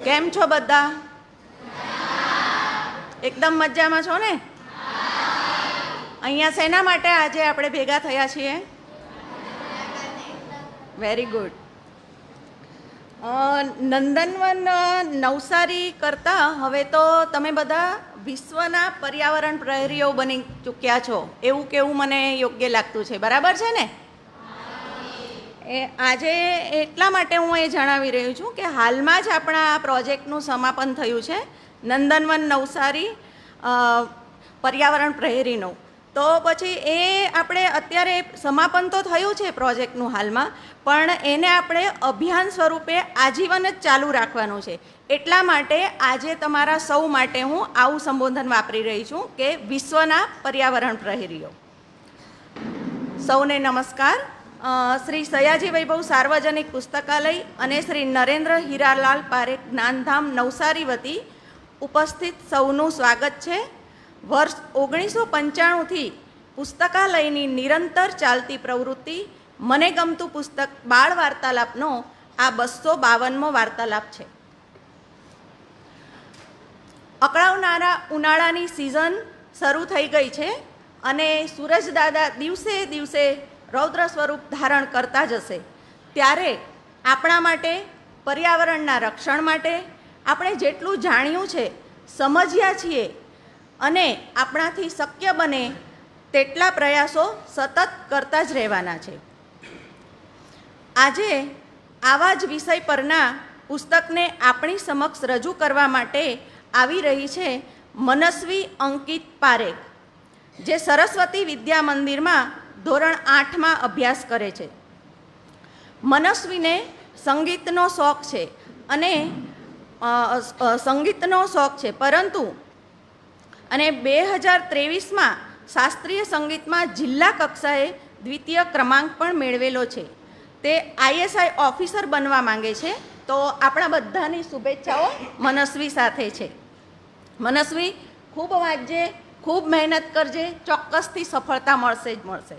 કેમ છો બધા? એકદમ મજામાં છો ને? અહીંયા શેના માટે આજે આપણે ભેગા થયા છીએ? Very good. નંદનવન નવસારી કરતાં હવે તો તમે બધા વિશ્વના પર્યાવરણ પ્રહરીઓ બની ચૂક્યા છો એવું કેવું મને યોગ્ય લાગતું છે. બરાબર છે ને? આજે એટલા માટે હું એ જણાવી રહ્યું છું કે હાલમાં જ આપણા આ પ્રોજેક્ટનું સમાપન થયું છે, નંદનવન નવસારી પર્યાવરણ પ્રહરીનું. તો પછી એ આપણે અત્યારે સમાપન તો થયું છે પ્રોજેક્ટનું હાલમાં, પણ એને આપણે અભિયાન સ્વરૂપે આજીવન જ ચાલુ રાખવાનું છે. એટલા માટે આજે તમારા સૌ માટે હું આવું સંબોધન વાપરી રહી છું કે વિશ્વના પર્યાવરણ પ્રહરીઓ. સૌને નમસ્કાર. શ્રી સયાજી વૈભવ સાર્વજનિક પુસ્તકાલય અને શ્રી નરેન્દ્ર હીરાલાલ પારેખ જ્ઞાનધામ નવસારી વતી ઉપસ્થિત સૌનું સ્વાગત છે. વર્ષ 1995થી પુસ્તકાલયની નિરંતર ચાલતી પ્રવૃત્તિ મને ગમતું પુસ્તક બાળ વાર્તાલાપનો આ 252મો વાર્તાલાપ છે. અકળાવનારા ઉનાળાની સિઝન શરૂ થઈ ગઈ છે અને સૂરજદાદા દિવસે દિવસે રૌદ્ર સ્વરૂપ ધારણ કરતા જશે. ત્યારે આપણા માટે, પર્યાવરણના રક્ષણ માટે આપણે જેટલું જાણ્યું છે, સમજ્યા છીએ અને આપણાથી શક્ય બને તેટલા પ્રયાસો સતત કરતા જ રહેવાના છે. આજે આવા જ વિષય પરના પુસ્તકને આપણી સમક્ષ રજૂ કરવા માટે આવી રહી છે મનસ્વી અંકિત પારેખ, જે સરસ્વતી વિદ્યા મંદિરમાં ધોરણ 8માં અભ્યાસ કરે છે. મનસ્વીને સંગીતનો શોખ છે અને પરંતુ 2023માં શાસ્ત્રીય સંગીતમાં જિલ્લા કક્ષાએ દ્વિતીય ક્રમાંક પણ મેળવેલો છે. તે ISI ઓફિસર બનવા માંગે છે. તો આપણા બધાની શુભેચ્છાઓ મનસ્વી સાથે છે. મનસ્વી, ખૂબ વાંચજે, ખૂબ મહેનત કરજે, ચોક્કસથી સફળતા મળશે જ મળશે.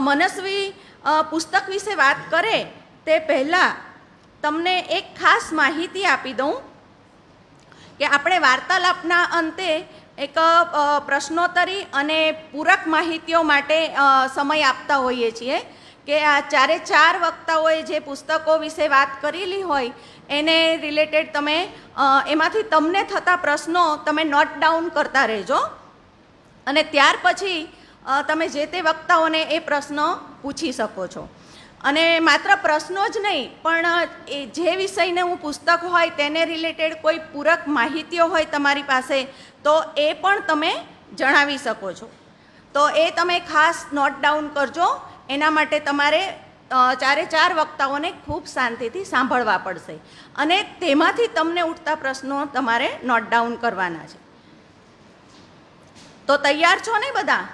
મનસ્વી પુસ્તક વિશે વાત કરે તે પહેલાં તમને એક ખાસ માહિતી આપી દઉં કે આપણે વાર્તાલાપના અંતે એક પ્રશ્નોત્તરી અને પૂરક માહિતીઓ માટે સમય આપતા હોઈએ છીએ કે આ ચારે ચાર વક્તાઓએ જે પુસ્તકો વિશે વાત કરેલી હોય એને રિલેટેડ તમે એમાંથી તમને થતા પ્રશ્નો તમે નોટ ડાઉન કરતા રહેજો અને ત્યાર પછી તમે જે તે વક્તાઓને એ પ્રશ્નો પૂછી શકો છો. અને માત્ર પ્રશ્નો જ નહીં, પણ એ જે વિષયને હું પુસ્તક હોય તેને રિલેટેડ કોઈ પૂરક માહિતીઓ હોય તમારી પાસે તો એ પણ તમે જણાવી શકો છો. તો એ તમે ખાસ નોટ ડાઉન કરજો. એના માટે તમારે ચારે ચાર વક્તાઓને ખૂબ શાંતિથી સાંભળવા પડશે અને તેમાંથી તમને ઉઠતા પ્રશ્નો તમારે નોટ ડાઉન કરવાના છે. તો તૈયાર છો ને બધા?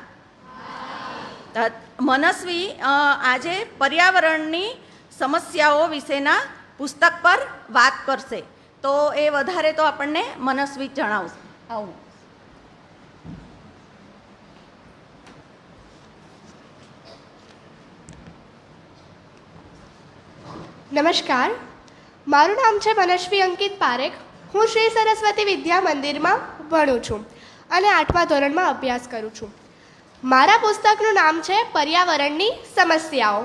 મનસ્વી આજે પર્યાવરણની સમસ્યાઓ વિશેના પુસ્તક પર વાત કરશે. તો એ વધારે તો આપણને મનસ્વી જણાવશે. આવું. નમસ્કાર, મારું નામ છે મનસ્વી અંકિત પારેખ. હું શ્રી સરસ્વતી વિદ્યા મંદિરમાં ભણું છું અને 8મા ધોરણમાં અભ્યાસ કરું છું. મારા પુસ્તકનું નામ છે પર્યાવરણની સમસ્યાઓ.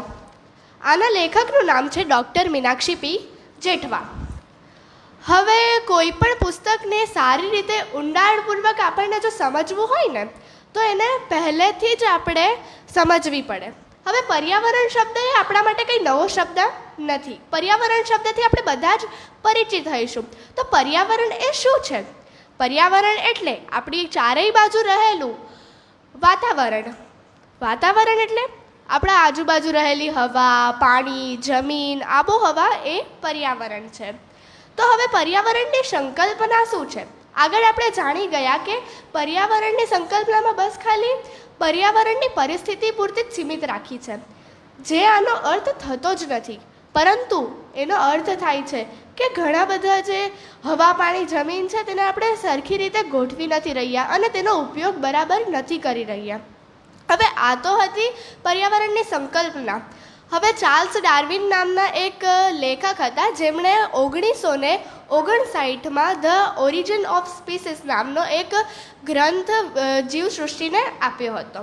આના લેખકનું નામ છે ડૉક્ટર મીનાક્ષી પી જેઠવા. હવે કોઈ પણ પુસ્તકને સારી રીતે ઊંડાણપૂર્વક આપણને જો સમજવું હોય ને તો એને પહેલેથી જ આપણે સમજવી પડે. હવે પર્યાવરણ શબ્દ એ આપણા માટે કંઈ નવો શબ્દ નથી. પર્યાવરણ શબ્દથી આપણે બધા જ પરિચિત થઈશું. તો પર્યાવરણ એ શું છે? પર્યાવરણ એટલે આપણી ચારેય બાજુ રહેલું વાતાવરણ. વાતાવરણ એટલે આપણા આજુબાજુ રહેલી હવા, પાણી, જમીન, આબોહવા એ પર્યાવરણ છે. તો હવે પર્યાવરણની સંકલ્પના શું છે? આગળ આપણે જાણી ગયા કે પર્યાવરણની સંકલ્પનામાં બસ ખાલી પર્યાવરણની પરિસ્થિતિ પૂરતી જ સીમિત રાખી છે, જે આનો અર્થ થતો જ નથી. પરંતુ એનો અર્થ થાય છે કે ઘણા બધા જે હવા, પાણી, જમીન છે તેને આપણે સરખી રીતે ગોઠવી નથી રહ્યા અને તેનો ઉપયોગ બરાબર નથી કરી રહ્યા. હવે આ તો હતી પર્યાવરણની સંકલ્પના. હવે ચાર્લ્સ ડાર્વિન નામના એક લેખક હતા જેમણે 1959માં ધ ઓરિજિન ઓફ સ્પીસીસ નામનો એક ગ્રંથ જીવસૃષ્ટિને આપ્યો હતો.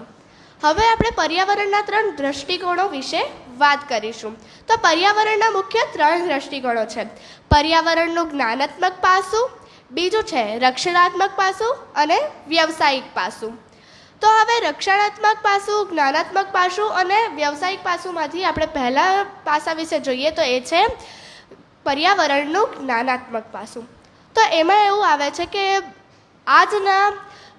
હવે આપણે પર્યાવરણના 3 દૃષ્ટિકોણો વિશે વાત કરીશું. તો પર્યાવરણના મુખ્ય 3 દૃષ્ટિકોણો છે. પર્યાવરણનું જ્ઞાનાત્મક પાસું, બીજું છે રક્ષણાત્મક પાસું અને વ્યવસાયિક પાસું. તો હવે રક્ષણાત્મક પાસું, જ્ઞાનાત્મક પાસું અને વ્યવસાયિક પાસુંમાંથી આપણે પહેલા પાસા વિશે જોઈએ તો એ છે પર્યાવરણનું જ્ઞાનાત્મક પાસું. તો એમાં એવું આવે છે કે આજના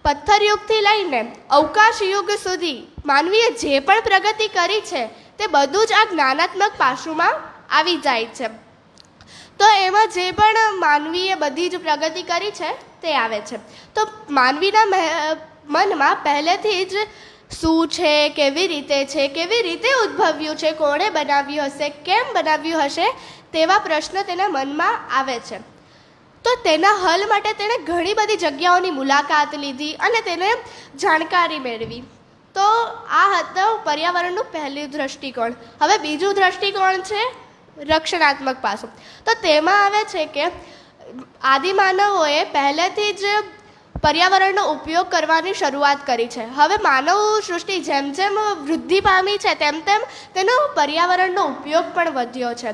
પથ્થરયુગથી લઈને અવકાશ યુગ સુધી માનવીએ જે પણ પ્રગતિ કરી છે તે બધું જ આ જ્ઞાનાત્મક પાસુંમાં આવી જાય છે. તો એમાં જે પણ માનવીએ બધી જ પ્રગતિ કરી છે તે આવે છે. તો માનવીના મનમાં પહેલેથી જ શું છે, કેવી રીતે ઉદ્ભવ્યું છે, કોણે બનાવ્યું હશે, કેમ બનાવ્યું હશે તેવા પ્રશ્ન તેના મનમાં આવે છે. તો તેના હલ માટે તેણે ઘણી બધી જગ્યાઓની મુલાકાત લીધી અને તેને જાણકારી મેળવી. તો આ હતો પર્યાવરણનું પહેલું દૃષ્ટિકોણ. હવે બીજું દૃષ્ટિકોણ છે રક્ષણાત્મક પાસું. તો તેમાં આવે છે કે આદિમાનવોએ પહેલેથી જ પર્યાવરણનો ઉપયોગ કરવાની શરૂઆત કરી છે. હવે માનવ સૃષ્ટિ જેમ જેમ વૃદ્ધિ પામી છે તેમ તેમ તેનો પર્યાવરણનો ઉપયોગ પણ વધ્યો છે.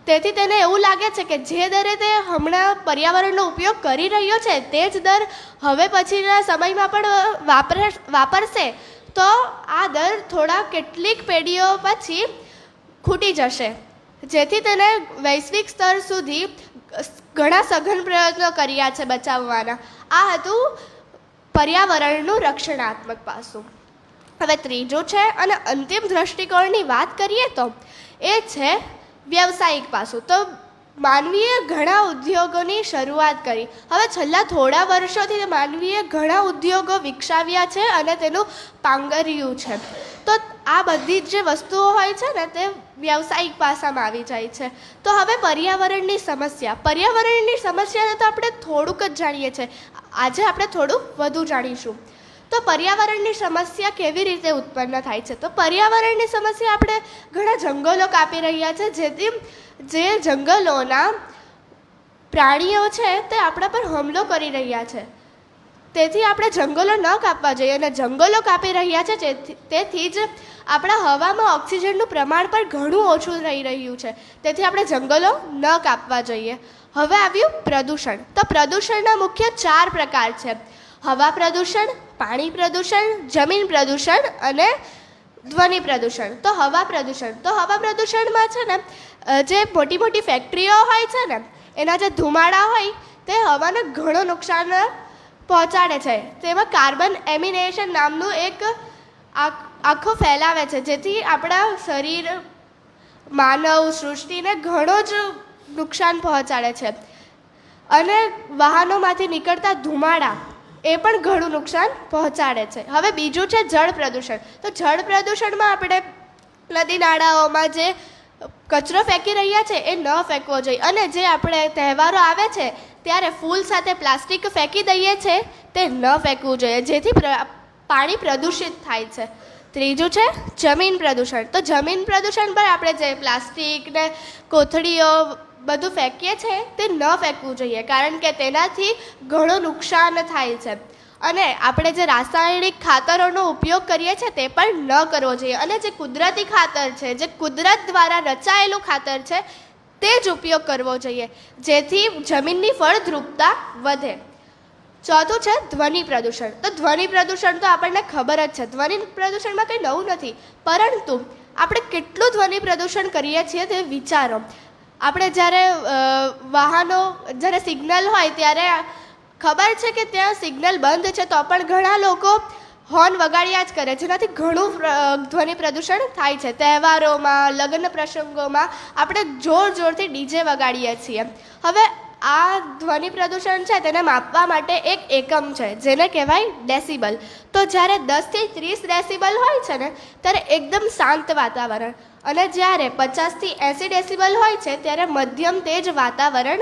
તેથી તેને એવું લાગે છે કે જે દરે તે હમણાં પર્યાવરણનો ઉપયોગ કરી રહ્યો છે તે જ દર હવે પછીના સમયમાં પણ વાપરશે તો આ દર થોડા કેટલીક પેઢીઓ પછી ખૂટી જશે. જેથી તેને વૈશ્વિક સ્તર સુધી ઘણા સઘન પ્રયત્નો કર્યા છે બચાવવાના. આ હતું પર્યાવરણનું રક્ષણાત્મક પાસું. હવે ત્રીજું છે અને અંતિમ દૃષ્ટિકોણની વાત કરીએ તો એ છે વ્યવસાયિક પાસું. તો માનવીએ ઘણા ઉદ્યોગોની શરૂઆત કરી. હવે છેલ્લા થોડા વર્ષોથી માનવીએ ઘણા ઉદ્યોગો વિકસાવ્યા છે અને તેનું પાંગર્યું છે. તો આ બધી જ જે વસ્તુઓ હોય છે ને તે વ્યવસાયિક પાસામાં આવી જાય છે. તો હવે પર્યાવરણની સમસ્યાને તો આપણે થોડુંક જ જાણીએ છીએ. આજે આપણે થોડું વધુ જાણીશું. તો પર્યાવરણની સમસ્યા કેવી રીતે ઉત્પન્ન થાય છે? તો પર્યાવરણની સમસ્યા આપણે ઘણા જંગલો કાપી રહ્યા છે જેથી જે જંગલોના પ્રાણીઓ છે તે આપણા પર હુમલો કરી રહ્યા છે. તેથી આપણે જંગલો ન કાપવા જોઈએ અને જંગલો કાપી રહ્યા છે તેથી જ આપણા હવામાં ઓક્સિજનનું પ્રમાણ પણ ઘણું ઓછું થઈ રહ્યું છે. તેથી આપણે જંગલો ન કાપવા જોઈએ. હવે આવ્યું પ્રદૂષણ. તો પ્રદૂષણના મુખ્ય 4 પ્રકાર છે: હવા પ્રદૂષણ, પાણી પ્રદૂષણ, જમીન પ્રદૂષણ અને ધ્વનિ પ્રદૂષણ. તો હવા પ્રદૂષણમાં છે ને જે મોટી મોટી ફેક્ટરીઓ હોય છે ને એના જે ધુમાડા હોય તે હવાને ઘણું નુકસાન પહોંચાડે છે. તેમાં કાર્બન એમિનેશન નામનું એક આખો ફેલાવે છે જેથી આપણા શરીર, માનવ સૃષ્ટિને ઘણો જ નુકસાન પહોંચાડે છે. અને વાહનોમાંથી નીકળતા ધુમાડા એ પણ ઘણું નુકસાન પહોંચાડે છે. હવે બીજું છે જળ પ્રદૂષણ. તો જળ પ્રદૂષણમાં આપણે નદી નાળાઓમાં જે કચરો ફેંકી રહ્યા છે એ ન ફેંકવો જોઈએ. અને જે આપણે તહેવારો આવે છે ત્યારે ફૂલ સાથે પ્લાસ્ટિક ફેંકી દઈએ છીએ તે ન ફેંકવું જોઈએ જેથી પાણી પ્રદૂષિત થાય છે. ત્રીજું છે જમીન પ્રદૂષણ. તો જમીન પ્રદૂષણ પર આપણે જે પ્લાસ્ટિક ને કોથળીઓ બધું ફેંકીએ છીએ તે ન ફેંકવું જોઈએ કારણ કે તેનાથી ઘણું નુકસાન થાય છે. અને આપણે જે રાસાયણિક ખાતરોનો ઉપયોગ કરીએ છીએ તે પણ ન કરવો જોઈએ. અને જે કુદરતી ખાતર છે, જે કુદરત દ્વારા રચાયેલું ખાતર છે તે જ ઉપયોગ કરવો જોઈએ જેથી જમીનની ફળદ્રુપતા વધે. ચોથું છે ધ્વનિ પ્રદૂષણ. તો ધ્વનિ પ્રદૂષણ તો આપણને ખબર જ છે. ધ્વનિ પ્રદૂષણમાં કંઈ નવું નથી, પરંતુ આપણે કેટલું ધ્વનિ પ્રદૂષણ કરીએ છીએ તે વિચારો. આપણે જ્યારે સિગ્નલ હોય ત્યારે ખબર છે કે ત્યાં સિગ્નલ બંધ છે તો પણ ઘણા લોકો હોર્ન વગાડ્યા જ કરે જેનાથી ઘણું ધ્વનિ પ્રદૂષણ થાય છે. તહેવારોમાં, લગ્ન પ્રસંગોમાં આપણે જોરથી ડીજે વગાડીએ છીએ. હવે આ ધ્વનિ પ્રદૂષણ છે તેને માપવા માટે એક એકમ છે જેને કહેવાય ડેસિબલ. તો જ્યારે 10 થી 30 ડેસિબલ હોય છે ને ત્યારે એકદમ શાંત વાતાવરણ, અને જ્યારે 50 થી 80 ડેસિબલ હોય છે ત્યારે મધ્યમ તેજ વાતાવરણ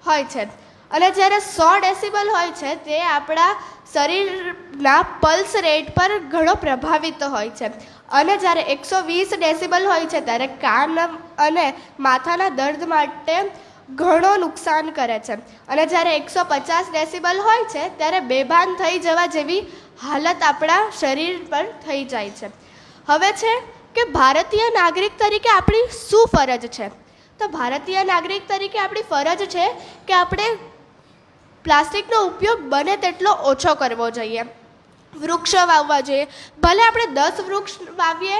હોય છે. અને જ્યારે 100 ડેસિબલ હોય છે તે આપણા શરીરના પલ્સ રેટ પર ઘણો પ્રભાવિત હોય છે. અને જ્યારે 120 ડેસિબલ હોય છે ત્યારે કાન અને માથાના દર્દ માટે ઘણો નુકસાન કરે છે. અને જ્યારે 150 ડેસિબલ હોય છે ત્યારે બેભાન થઈ જવા જેવી હાલત આપણા શરીર પર થઈ જાય છે. હવે છે કે ભારતીય નાગરિક તરીકે આપણી શું ફરજ છે? તો ભારતીય નાગરિક તરીકે આપણી ફરજ છે કે આપણે પ્લાસ્ટિકનો ઉપયોગ બને તેટલો ઓછો કરવો જોઈએ. વૃક્ષો વાવવા જોઈએ. ભલે આપણે 10 વૃક્ષ વાવીએ,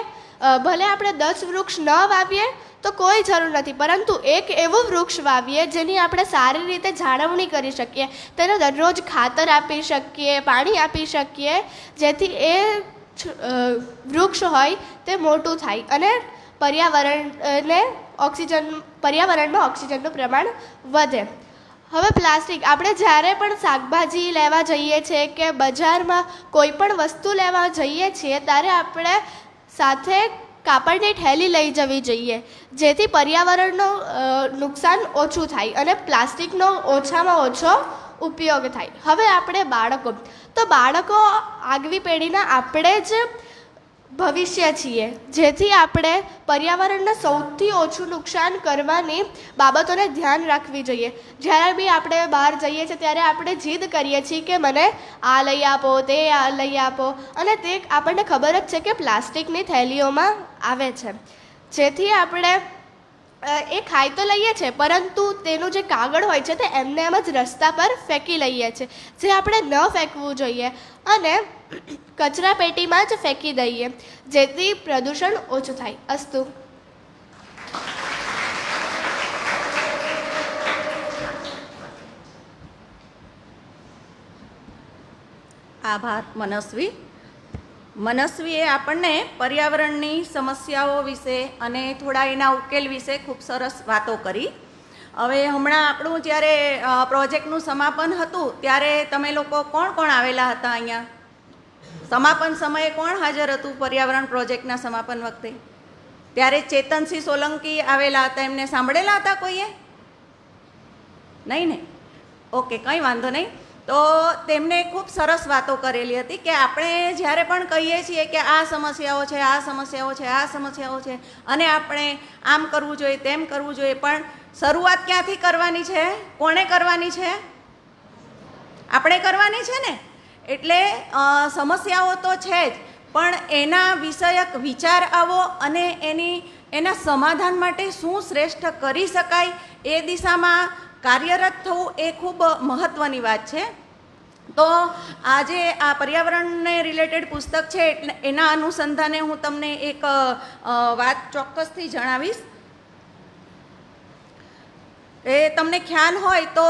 ભલે આપણે 10 વૃક્ષ ન વાવીએ તો કોઈ જરૂર નથી, પરંતુ એક એવું વૃક્ષ વાવીએ જેની આપણે સારી રીતે જાળવણી કરી શકીએ, તેને દરરોજ ખાતર આપી શકીએ, પાણી આપી શકીએ, જેથી એ વૃક્ષ હોય તે મોટું થાય અને પર્યાવરણમાં ઓક્સિજનનું પ્રમાણ વધે. હવે પ્લાસ્ટિક, આપણે જ્યારે પણ શાકભાજી લેવા જઈએ છીએ કે બજારમાં કોઈ પણ વસ્તુ લેવા જઈએ છીએ ત્યારે આપણે સાથે કાપડની થેલી લઈ જવી જોઈએ, જેથી પર્યાવરણનું નુકસાન ઓછું થાય અને પ્લાસ્ટિકનો ઓછામાં ઓછો ઉપયોગ થાય. હવે આપણે બાળકો આગવી પેઢીના આપણે જ ભવિષ્ય છીએ, જેથી આપણે પર્યાવરણને સૌથી ઓછું નુકસાન કરવાની બાબતોને ધ્યાન રાખવી જોઈએ. જ્યારે બી આપણે બહાર જઈએ છીએ ત્યારે આપણે જીદ કરીએ છીએ કે મને આ લઈ આપો, તે આ લઈ આપો, અને તે આપણને ખબર જ છે કે પ્લાસ્ટિકની થેલીઓમાં આવે છે, જેથી આપણે એ ખાઈ તો લઈએ છીએ પરંતુ તેનું જે કાગળ હોય છે તે એમને એમ જ રસ્તા પર ફેંકી લઈએ છીએ, જે આપણે ન ફેંકવું જોઈએ અને કચરા પેટીમાં જ ફેંકી દઈએ, જેથી પ્રદૂષણ ઓછું થાય. અસ્તુ. આભાર મનસ્વીએ આપણને પર્યાવરણની સમસ્યાઓ વિશે અને થોડા એના ઉકેલ વિશે ખૂબ સરસ વાતો કરી. હવે હમણાં આપણું જ્યારે પ્રોજેક્ટનું સમાપન હતું ત્યારે તમે લોકો કોણ આવેલા હતા અહીંયા? સમાપન સમયે કોણ હાજર હતું પર્યાવરણ પ્રોજેક્ટના સમાપન વખતે? ત્યારે ચેતનસિંહ સોલંકી આવેલા હતા, એમને સાંભળેલા હતા કોઈએ? નહીં ને? ઓકે, કંઈ વાંધો નહીં. તો તેમણે ખૂબ સરસ વાતો કરેલી હતી કે આપણે જ્યારે પણ કહીએ છીએ કે આ સમસ્યાઓ છે, આ સમસ્યાઓ છે, આ સમસ્યાઓ છે અને આપણે આમ કરવું જોઈએ, તેમ કરવું જોઈએ, પણ શરૂઆત ક્યાંથી કરવાની છે? કોણે કરવાની છે? આપણે કરવાની છે ને. એટલે સમસ્યાઓ તો છે જ, પણ એના વિષયક વિચાર આવો અને એના સમાધાન માટે શું શ્રેષ્ઠ કરી શકાય એ દિશામાં કાર્યરત થવું એ ખૂબ મહત્ત્વની વાત છે. તો આજે આ પર્યાવરણને રિલેટેડ પુસ્તક છે એટલે એના અનુસંધાને હું તમને એક વાત ચોક્કસથી જણાવીશ. એ તમને ખ્યાલ હોય તો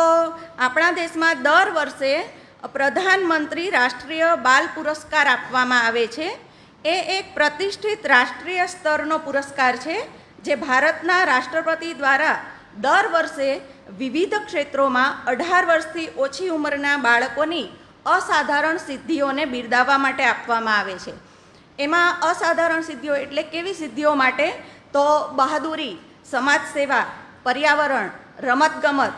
આપણા દેશમાં દર વર્ષે પ્રધાનમંત્રી રાષ્ટ્રીય બાલ પુરસ્કાર આપવામાં આવે છે. એ એક પ્રતિષ્ઠિત રાષ્ટ્રીય સ્તરનો પુરસ્કાર છે જે ભારતના રાષ્ટ્રપતિ દ્વારા દર વર્ષે વિવિધ ક્ષેત્રોમાં 18 વર્ષથી ઓછી ઉંમરના બાળકોની અસાધારણ સિદ્ધિઓને બિરદાવવા માટે આપવામાં આવે છે. એમાં અસાધારણ સિદ્ધિઓ એટલે કેવી સિદ્ધિઓ માટે? તો બહાદુરી, સમાજ સેવા, પર્યાવરણ, રમતગમત,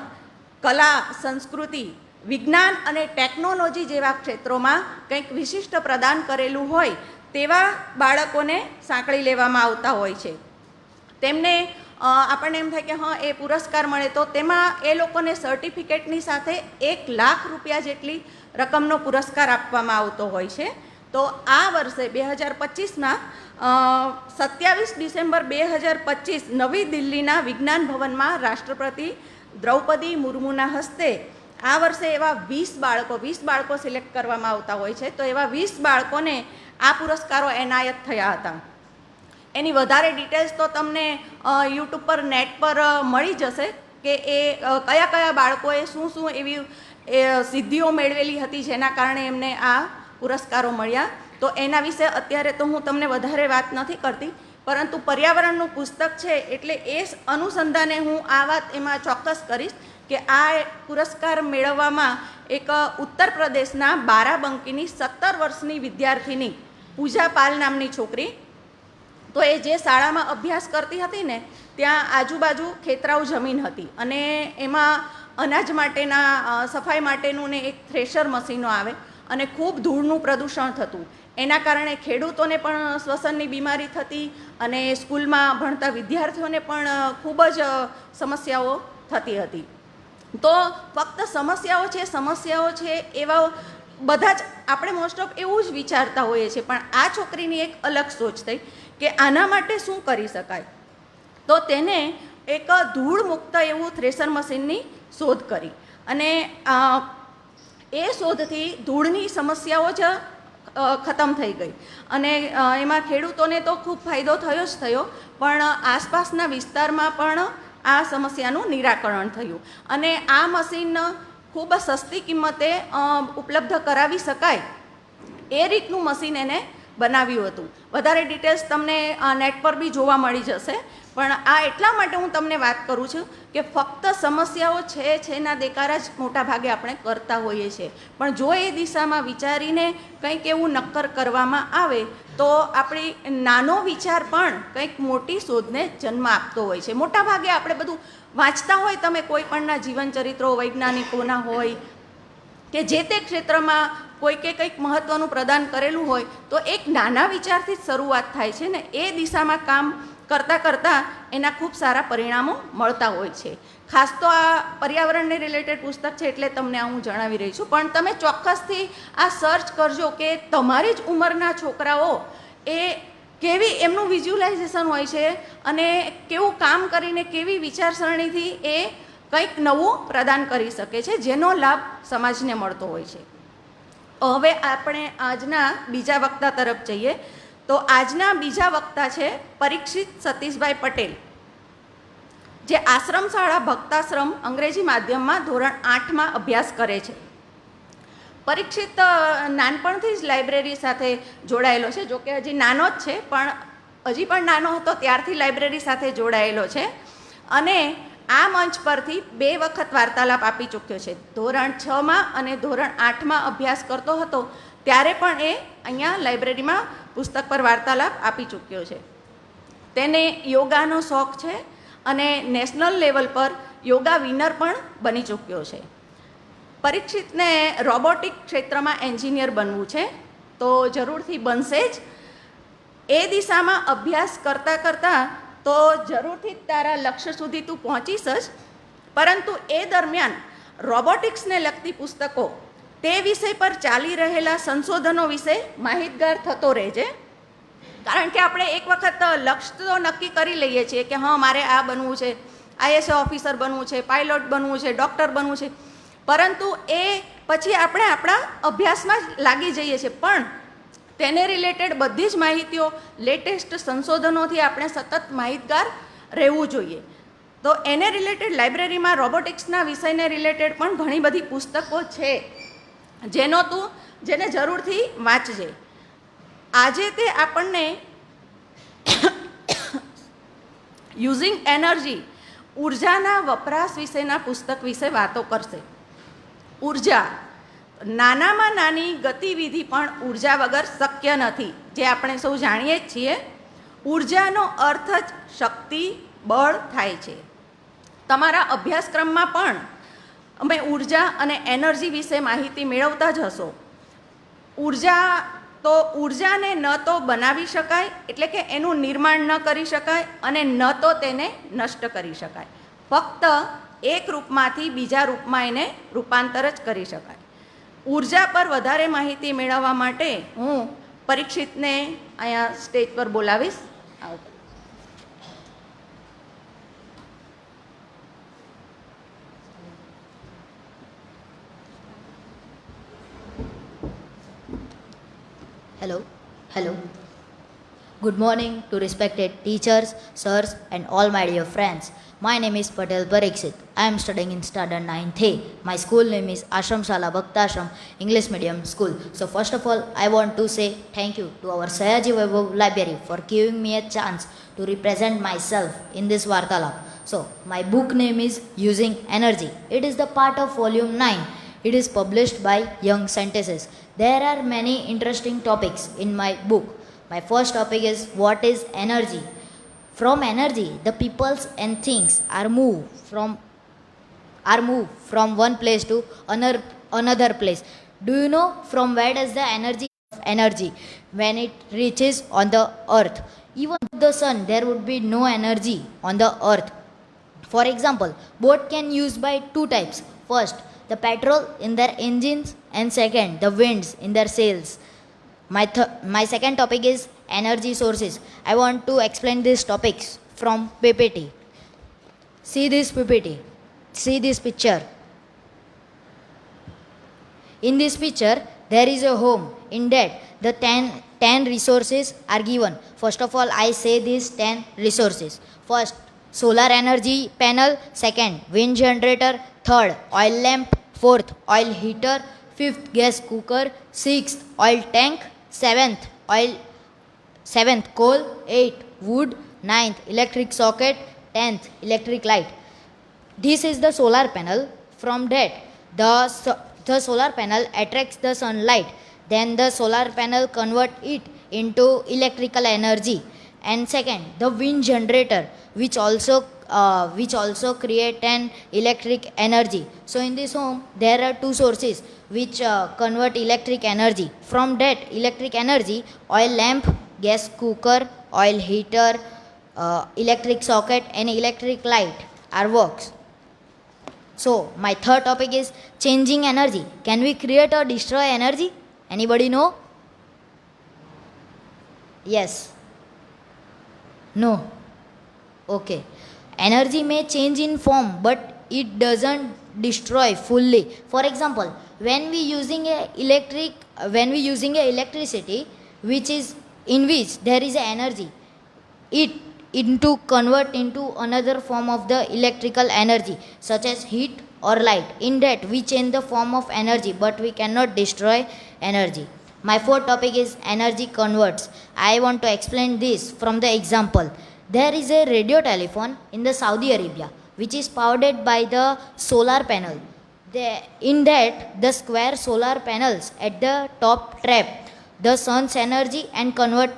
કલા, સંસ્કૃતિ, વિજ્ઞાન અને ટેકનોલોજી જેવા ક્ષેત્રોમાં કંઈક વિશિષ્ટ પ્રદાન કરેલું હોય તેવા બાળકોને સાંકળી લેવામાં આવતા હોય છે. તેમને આપણને એમ થાય કે હા એ પુરસ્કાર મળે તો તેમાં એ લોકોને સર્ટિફિકેટની સાથે 1 લાખ રૂપિયા જેટલી રકમનો પુરસ્કાર આપવામાં આવતો હોય છે. તો આ વર્ષે 2025માં 27 ડિસેમ્બર 2025 નવી દિલ્હીના વિજ્ઞાન ભવનમાં રાષ્ટ્રપતિ દ્રૌપદી મુર્મુના હસ્તે આ વર્ષે એવા 20 બાળકો સિલેક્ટ કરવામાં આવતા હોય છે. તો એવા 20 બાળકોને આ પુરસ્કારો એનાયત થયા હતા. એની વધારે ડિટેલ્સ તો તમને યુટ્યુબ પર નેટ પર મળી જશે કે એ કયા બાળકોએ શું એવી સિદ્ધિઓ મેળવેલી હતી જેના કારણે એમને આ પુરસ્કારો મળ્યા. તો એના વિશે અત્યારે તો હું તમને વધારે વાત નથી કરતી, પરંતુ પર્યાવરણનું પુસ્તક છે એટલે એ અનુસંધાને હું આ વાત એમાં ચોક્કસ કરીશ કે આ પુરસ્કાર મેળવવામાં એક ઉત્તર પ્રદેશના બારાબંકીની 17 વર્ષની વિદ્યાર્થીની પૂજા પાલ નામની છોકરી, તો એ જે શાળામાં અભ્યાસ કરતી હતી ને ત્યાં આજુબાજુ ખેતરાઉ જમીન હતી અને એમાં અનાજ માટેના સફાઈ માટેનું ને એક થ્રેશર મશીનો આવે અને ખૂબ ધૂળનું પ્રદૂષણ થતું. એના કારણે ખેડૂતોને પણ શ્વસનની બીમારી થતી અને સ્કૂલમાં ભણતા વિદ્યાર્થીઓને પણ ખૂબ જ સમસ્યાઓ થતી હતી. તો ફક્ત સમસ્યાઓ છે એવા બધા જ આપણે મોસ્ટ ઓફ એવું જ વિચારતા હોઈએ છીએ, પણ આ છોકરીની એક અલગ સોચ થઈ કે આના માટે શું કરી શકાય. તો તેને એક ધૂળ મુક્ત એવું થ્રેસર મશીનની શોધ કરી અને એ શોધથી ધૂળની સમસ્યાઓ જ ખતમ થઈ ગઈ અને એમાં ખેડૂતોને તો ખૂબ ફાયદો થયો જ થયો, પણ આસપાસના વિસ્તારમાં પણ આ સમસ્યાનું નિરાકરણ થયું અને આ મશીન ખૂબ સસ્તી કિંમતે ઉપલબ્ધ કરાવી શકાય એ રીતનું મશીન એને બનાવ્યું હતું. વધારે ડિટેલ્સ તમને નેટ પર બી જોવા મળી જશે, પણ આ એટલા માટે હું તમને વાત કરું છું કે ફક્ત સમસ્યાઓ છે ના દેકારા જ મોટા ભાગે આપણે કરતા હોઈએ છીએ, પણ જો એ દિશામાં વિચારીને કંઈક એવું નક્કર કરવામાં આવે તો આપણી નાનો વિચાર પણ કંઈક મોટી શોધને જન્મ આપતો હોય છે. મોટા ભાગે આપણે બધું વાંચતા હોય, તમે કોઈ પણના જીવન ચરિત્રો વૈજ્ઞાનિકોના હોય કે જે તે ક્ષેત્રમાં કોઈ કે કંઈક મહત્ત્વનું પ્રદાન કરેલું હોય તો એક નાના વિચારથી જ શરૂઆત થાય છે ને એ દિશામાં કામ કરતાં કરતાં એના ખૂબ સારા પરિણામો મળતા હોય છે. ખાસ તો આ પર્યાવરણને રિલેટેડ પુસ્તક છે એટલે તમને આ હું જણાવી રહી છું, પણ તમે ચોક્કસથી આ સર્ચ કરજો કે તમારી જ ઉંમરના છોકરાઓ એ કેવી એમનું વિઝ્યુલાઇઝેશન હોય છે અને કેવું કામ કરીને કેવી વિચારસરણીથી એ કંઈક નવું પ્રદાન કરી શકે છે જેનો લાભ સમાજને મળતો હોય છે. હવે આપણે આજના બીજા વક્તા તરફ જઈએ તો આજના બીજા વક્તા છે પરીક્ષિત સતીશભાઈ પટેલ, જે આશ્રમ શાળા ભક્તાશ્રમ અંગ્રેજી માધ્યમમાં ધોરણ 8માં અભ્યાસ કરે છે. પરીક્ષિત નાનપણથી જ લાઇબ્રેરી સાથે જોડાયેલો છે, જોકે હજી નાનો જ છે પણ હજી પણ નાનો હતો ત્યારથી લાઇબ્રેરી સાથે જોડાયેલો છે અને આ મંચ પરથી 2 વખત વાર્તાલાપ આપી ચૂક્યો છે. ધોરણ 6માં અને ધોરણ 8માં અભ્યાસ કરતો હતો ત્યારે પણ એ અહીંયા લાઇબ્રેરીમાં પુસ્તક પર વાર્તાલાપ આપી ચૂક્યો છે. તેને યોગાનો શોખ છે અને નેશનલ લેવલ પર યોગા વિનર પણ બની ચૂક્યો છે. પરીક્ષિતને રોબોટિક ક્ષેત્રમાં એન્જિનિયર બનવું છે તો જરૂરથી બનશે જ. એ દિશામાં અભ્યાસ કરતાં કરતાં તો જરૂરથી જ તારા લક્ષ્ય સુધી તું પહોંચીશ જ, પરંતુ એ દરમિયાન રોબોટિક્સને લગતી પુસ્તકો તે વિષય પર ચાલી રહેલા સંશોધનો વિશે માહિતગાર થતો રહેજે. કારણ કે આપણે એક વખત લક્ષ્ય તો નક્કી કરી લઈએ છીએ કે હા મારે આ બનવું છે, IAS ઓફિસર બનવું છે, પાયલોટ બનવું છે, ડૉક્ટર બનવું છે, પરંતુ એ પછી આપણે આપણા અભ્યાસમાં જ લાગી જઈએ છીએ, પણ તેને રિલેટેડ બધી જ માહિતીઓ લેટેસ્ટ સંશોધનોથી આપણે સતત માહિતગાર રહેવું જોઈએ. તો એને રિલેટેડ લાઇબ્રેરીમાં રોબોટિક્સના વિષયને રિલેટેડ પણ ઘણી બધી પુસ્તકો છે જેને જરૂરથી વાંચજે. આજે તે આપણને યુઝિંગ એનર્જી ઉર્જાના વપરાશ વિશેના પુસ્તક વિશે વાતો કરશે. ઉર્જા, નાનામાં નાની ગતિવિધિ પણ ઉર્જા વગર શક્ય નથી, જે આપણે સૌ જાણીએ જ છીએ. ઉર્જાનો અર્થ જ શક્તિ, બળ થાય છે. તમારા અભ્યાસક્રમમાં પણ અમે ઉર્જા અને એનર્જી વિશે માહિતી મેળવતા જ હશો. ઉર્જાને ન તો બનાવી શકાય, એટલે કે એનું નિર્માણ ન કરી શકાય અને ન તો તેને નષ્ટ કરી શકાય. ફક્ત એક રૂપમાંથી બીજા રૂપમાં એને રૂપાંતર જ કરી શકાય. ઉર્જા પર વધારે માહિતી મેળવવા માટે હું પરીક્ષિતને અહીંયા સ્ટેજ પર બોલાવીશ. Hello. Good morning to respected teachers, sirs and all my dear friends. My name is Patel Pariksit. I am studying in standard 9th A. My school name is Ashram Shala Bhaktashram English Medium School. So first of all, I want to say thank you to our Sayaji Vaibhav Library for giving me a chance to represent myself in this Vartalap. So my book name is Using Energy. It is the part of volume 9. It is published by Young Scientists. There are many interesting topics in my book. My first topic is what is energy. From energy, the peoples and things are moved from one place to another place. Do you know from where does the energy of energy when it reaches on the earth. Even the sun, there would be no energy on the earth. For example, boat can use by two types. First, the petrol in their engines, and second, the winds in their sails. My second topic is energy sources. I want to explain these topics from PPT. See this PPT. See this picture. In this picture, there is a home. In that, the 10 resources are given. First of all, I say these 10 resources. First, solar energy panel. Second, wind generator. Third, oil lamp. Fourth, oil heater. Fifth, gas cooker. Sixth, oil tank. Seventh, coal. Eighth, wood. Ninth, electric socket. 10th, electric light. This is the solar panel. From that, the solar panel attracts the sunlight. Then the solar panel convert it into electrical energy. And second, the wind generator, which also create an electric energy. So in this home, there are two sources which convert electric energy. From that electric energy, oil lamp, gas cooker, oil heater, electric socket, and electric light are works. So my third topic is changing energy. Can we create or destroy energy? Anybody know? Yes. No. Okay. Energy may change in form, but it doesn't destroy fully. For example, when we using electricity, which is in which there is a energy, it into convert into another form of the electrical energy, such as heat or light. In that, we change the form of energy, but we cannot destroy energy. My fourth topic is energy converts. I want to explain this from the example. There is a radio telephone in the Saudi Arabia, which is powered by the solar panel. In that, the square solar panels at the top trap the sun's energy and convert.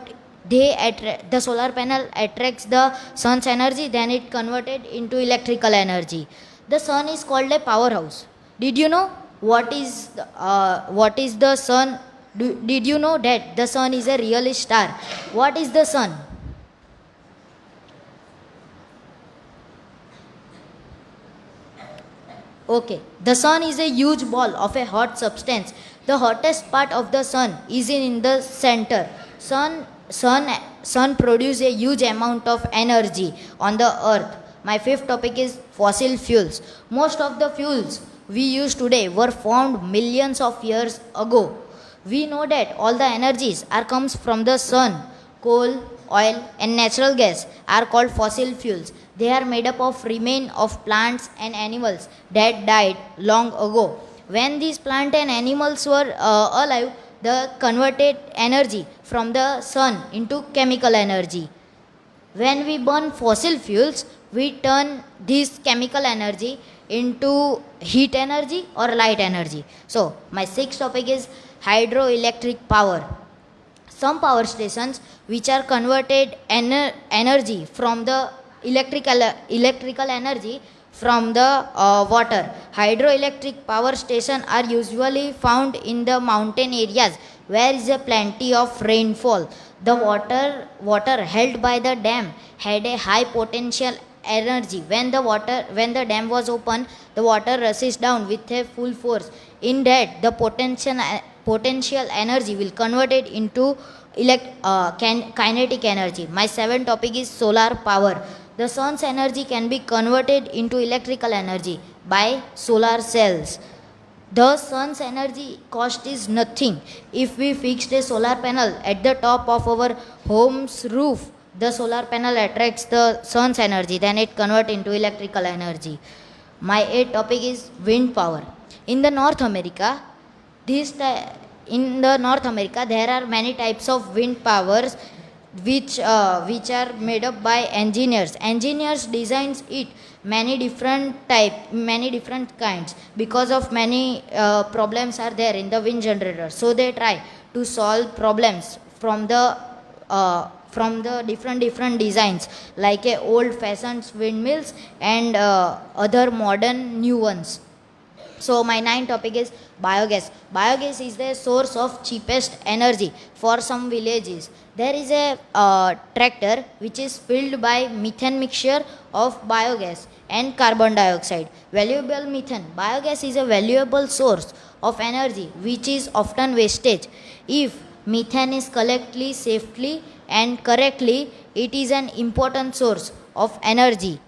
The solar panel attracts the sun's energy, then it converted into electrical energy. The sun is called a powerhouse. Did you know what is the sun? Did you know that the sun is a real star? What is the sun? Okay, the sun is a huge ball of a hot substance. The hottest part of the sun is in the center. Sun produce a huge amount of energy on the earth. My fifth topic is fossil fuels. Most of the fuels we use today were formed millions of years ago. We know that all the energies comes from the sun. Coal, oil, and natural gas are called fossil fuels. They are made up of remains of plants and animals that died long ago. When these plants and animals were alive, they converted energy from the sun into chemical energy. When we burn fossil fuels, we turn this chemical energy into heat energy or light energy. So, my sixth topic is hydroelectric power. Some power stations which are converted energy from the electrical energy from the water. Hydroelectric power stations are usually found in the mountain areas where is a plenty of rainfall. The water held by the dam had a high potential energy. When the dam was open, the water rushes down with a full force. In that, the potential energy will convert it into kinetic energy. My seventh topic is solar power. The sun's energy can be converted into electrical energy by solar cells. The sun's energy cost is nothing. If we fixed a solar panel at the top of our home's roof, the solar panel attracts the sun's energy, then it converts into electrical energy. My eighth topic is wind power. In the North America, there are many types of wind powers which are made up by engineers. Engineers designs it many different kinds because of many problems are there in the wind generator. So they try to solve problems from the different designs like old fashioned windmills and other modern new ones. So my ninth topic is biogas. Biogas is the source of cheapest energy for some villages. There is a tractor which is filled by methane mixture of biogas and carbon dioxide. Valuable methane. Biogas is a valuable source of energy which is often wastage. If methane is collected safely and correctly, it is an important source of energy.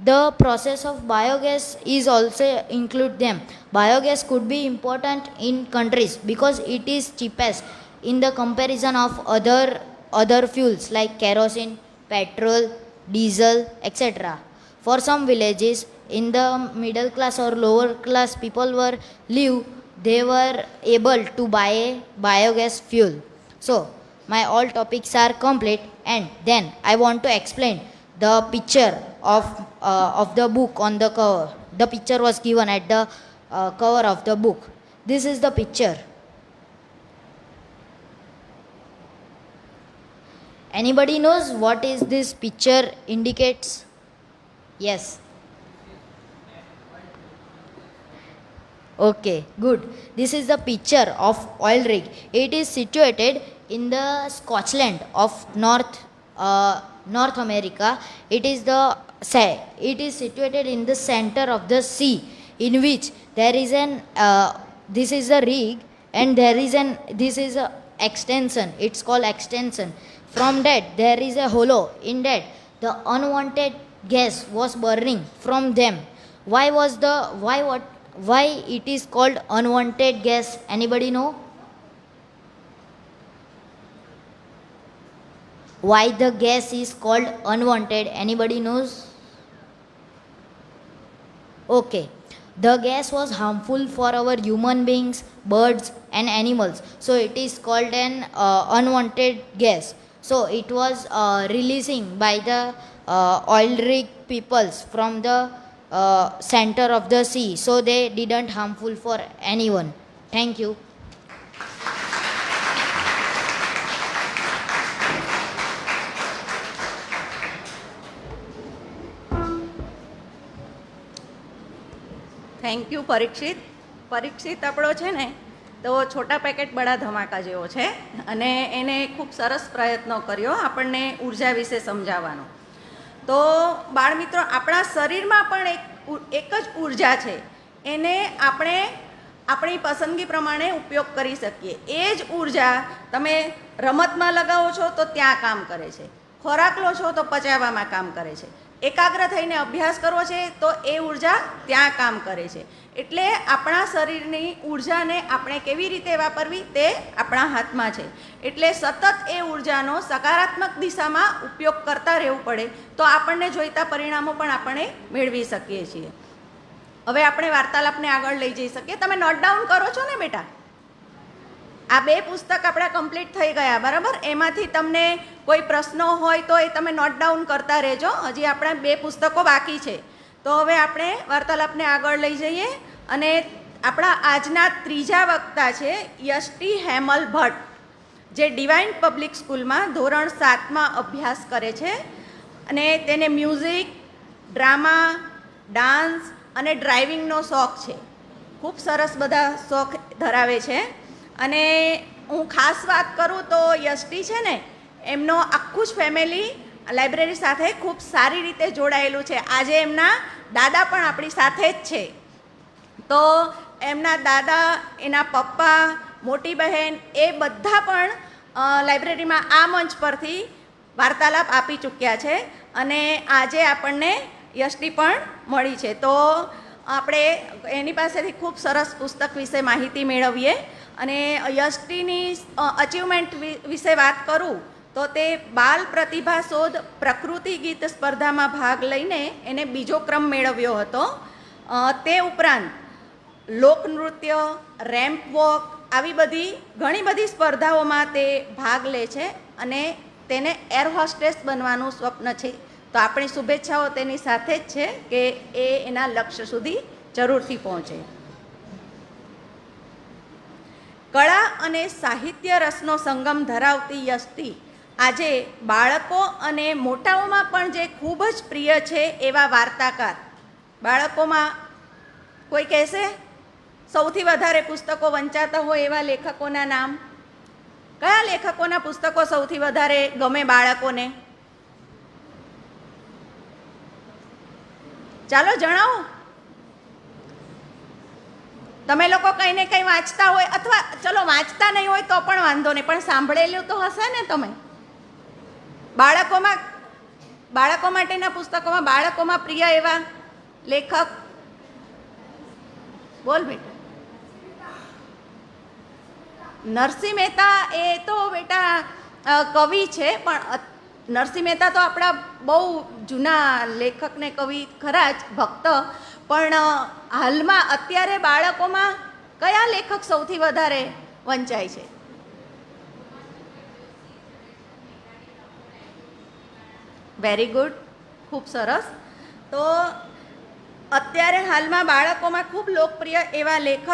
The process of biogas is also include them. Biogas could be important in countries because it is cheapest in the comparison of other fuels like kerosene, petrol, diesel, etc. For some villages in the middle class or lower class people they were able to buy a biogas fuel. So my all topics are complete, and then I want to explain the picture of the book on the cover. The picture was given at the cover of the book. This is the picture. Anybody knows what is this picture indicates? Yes. Okay, good. This is the picture of oil rig. It is situated in the Scotland of North America. It is situated in the center of the sea, in which there is this is a rig, and this is a extension. It's called extension. From that there is a hollow. In that the unwanted gas was burning from them. Why it is called unwanted gas? Anybody know? Why the gas is called unwanted? Anybody knows? Okay. The gas was harmful for our human beings, birds and animals. So it is called an unwanted gas. So it was releasing by the oil rig peoples from the center of the sea. So they didn't harmful for anyone. Thank you. Thank you Parikshit. Parikshit આપણો છે ને તો છોટા packet બડા ધમાકા જેવો છે, અને એને ખૂબ સરસ પ્રયત્નો કર્યો આપણને ઉર્જા વિશે સમજાવવાનો. તો બાળમિત્રો, આપણા શરીરમાં પણ એક જ ઉર્જા છે, એને આપણે આપણી પસંદગી પ્રમાણે ઉપયોગ કરી શકીએ. એ જ ઉર્જા તમે રમતમાં લગાવો છો તો ત્યાં કામ કરે છે, ખોરાક લો છો તો પચાવવામાં કામ કરે છે, એકાગ્ર થઈને અભ્યાસ કરવો છે તો એ ઉર્જા ત્યાં કામ કરે છે. એટલે આપણા શરીરની ઉર્જાને આપણે કેવી રીતે વાપરવી તે આપણા હાથમાં છે. એટલે સતત એ ઉર્જાનો સકારાત્મક દિશામાં ઉપયોગ કરતા રહેવું પડે તો આપણને જોઈતા પરિણામો પણ આપણે મેળવી શકીએ છીએ. હવે આપણે વાર્તાલાપને આગળ લઈ જઈ શકીએ. તમે નોટ ડાઉન કરો છો ને બેટા? આ 2 પુસ્તક આપણા કમ્પ્લીટ થઈ ગયા, બરાબર? એમાંથી તમને કોઈ પ્રશ્નો હોય તો એ તમે નોટ ડાઉન કરતા રહેજો. હજી આપણા 2 પુસ્તકો બાકી છે. તો હવે આપણે વાર્તાલાપને આગળ લઈ જઈએ, અને આપણા આજના ત્રીજા વક્તા છે યષ્ટી હેમલ ભટ્ટ, જે ડિવાઇન પબ્લિક સ્કૂલમાં ધોરણ 7માં અભ્યાસ કરે છે, અને તેને મ્યુઝિક, ડ્રામા, ડાન્સ અને ડ્રાઇવિંગનો શોખ છે. ખૂબ સરસ બધા શોખ ધરાવે છે. અને હું ખાસ વાત કરું તો યષ્ટી છે ને, એમનો આખું જ ફેમિલી લાઇબ્રેરી સાથે ખૂબ સારી રીતે જોડાયેલું છે. આજે એમના દાદા પણ આપણી સાથે જ છે. તો એમના દાદા, એના પપ્પા, મોટી બહેન, એ બધા પણ લાઇબ્રેરીમાં આ મંચ પરથી વાર્તાલાપ આપી ચૂક્યા છે, અને આજે આપણને યષ્ટી પણ મળી છે. તો આપણે એની પાસેથી ખૂબ સરસ પુસ્તક વિશે માહિતી મેળવીએ. અને યષ્ટીની અચીવમેન્ટ વિશે વાત કરું તો તે બાલ પ્રતિભા શોધ પ્રકૃતિ ગીત સ્પર્ધામાં ભાગ લઈને એને બીજો ક્રમ મેળવ્યો હતો. તે ઉપરાંત લોકનૃત્ય, રેમ્પ વોક, આવી બધી ઘણી બધી સ્પર્ધાઓમાં તે ભાગ લે છે, અને તેને એર હોસ્ટેસ બનવાનું સ્વપ્ન છે. તો આપણી શુભેચ્છાઓ તેની સાથે જ છે કે એ એના લક્ષ્ય સુધી જરૂરથી પહોંચે. કળા અને સાહિત્ય રસનો સંગમ ધરાવતી યષ્ટી આજે બાળકો અને મોટાઓમાં પણ જે ખૂબ જ પ્રિય છે એવા વાર્તાકાર. બાળકોમાં કોઈ કહેશે? સૌથી વધારે પુસ્તકો વંચાતા હોય એવા લેખકોના નામ? કયા લેખકોના પુસ્તકો સૌથી વધારે ગમે બાળકોને? ચાલો જણાવો. તમે લોકો કંઈ ને કંઈ વાંચતા હોય, અથવા ચલો વાંચતા નહીં હોય તો પણ વાંધો નહીં, પણ સાંભળેલું તો હશે ને તમે. બાળકો માટેના પુસ્તકોમાં બાળકોમાં પ્રિય એવા લેખક? બોલ બેટા. નરસિંહ મહેતા એ તો બેટા કવિ છે, પણ નરસિંહ મહેતા તો આપણા બહુ જૂના લેખક ને કવિ ખરા જ, ભક્ત. પણ હાલમાં અત્યારે બાળકોમાં કયા લેખક સૌથી વધારે વંચાય છે? વેરી ગુડ, ખૂબ સરસ. તો અત્યારે હાલમાં બાળકોમાં ખૂબ લોકપ્રિય એવા લેખક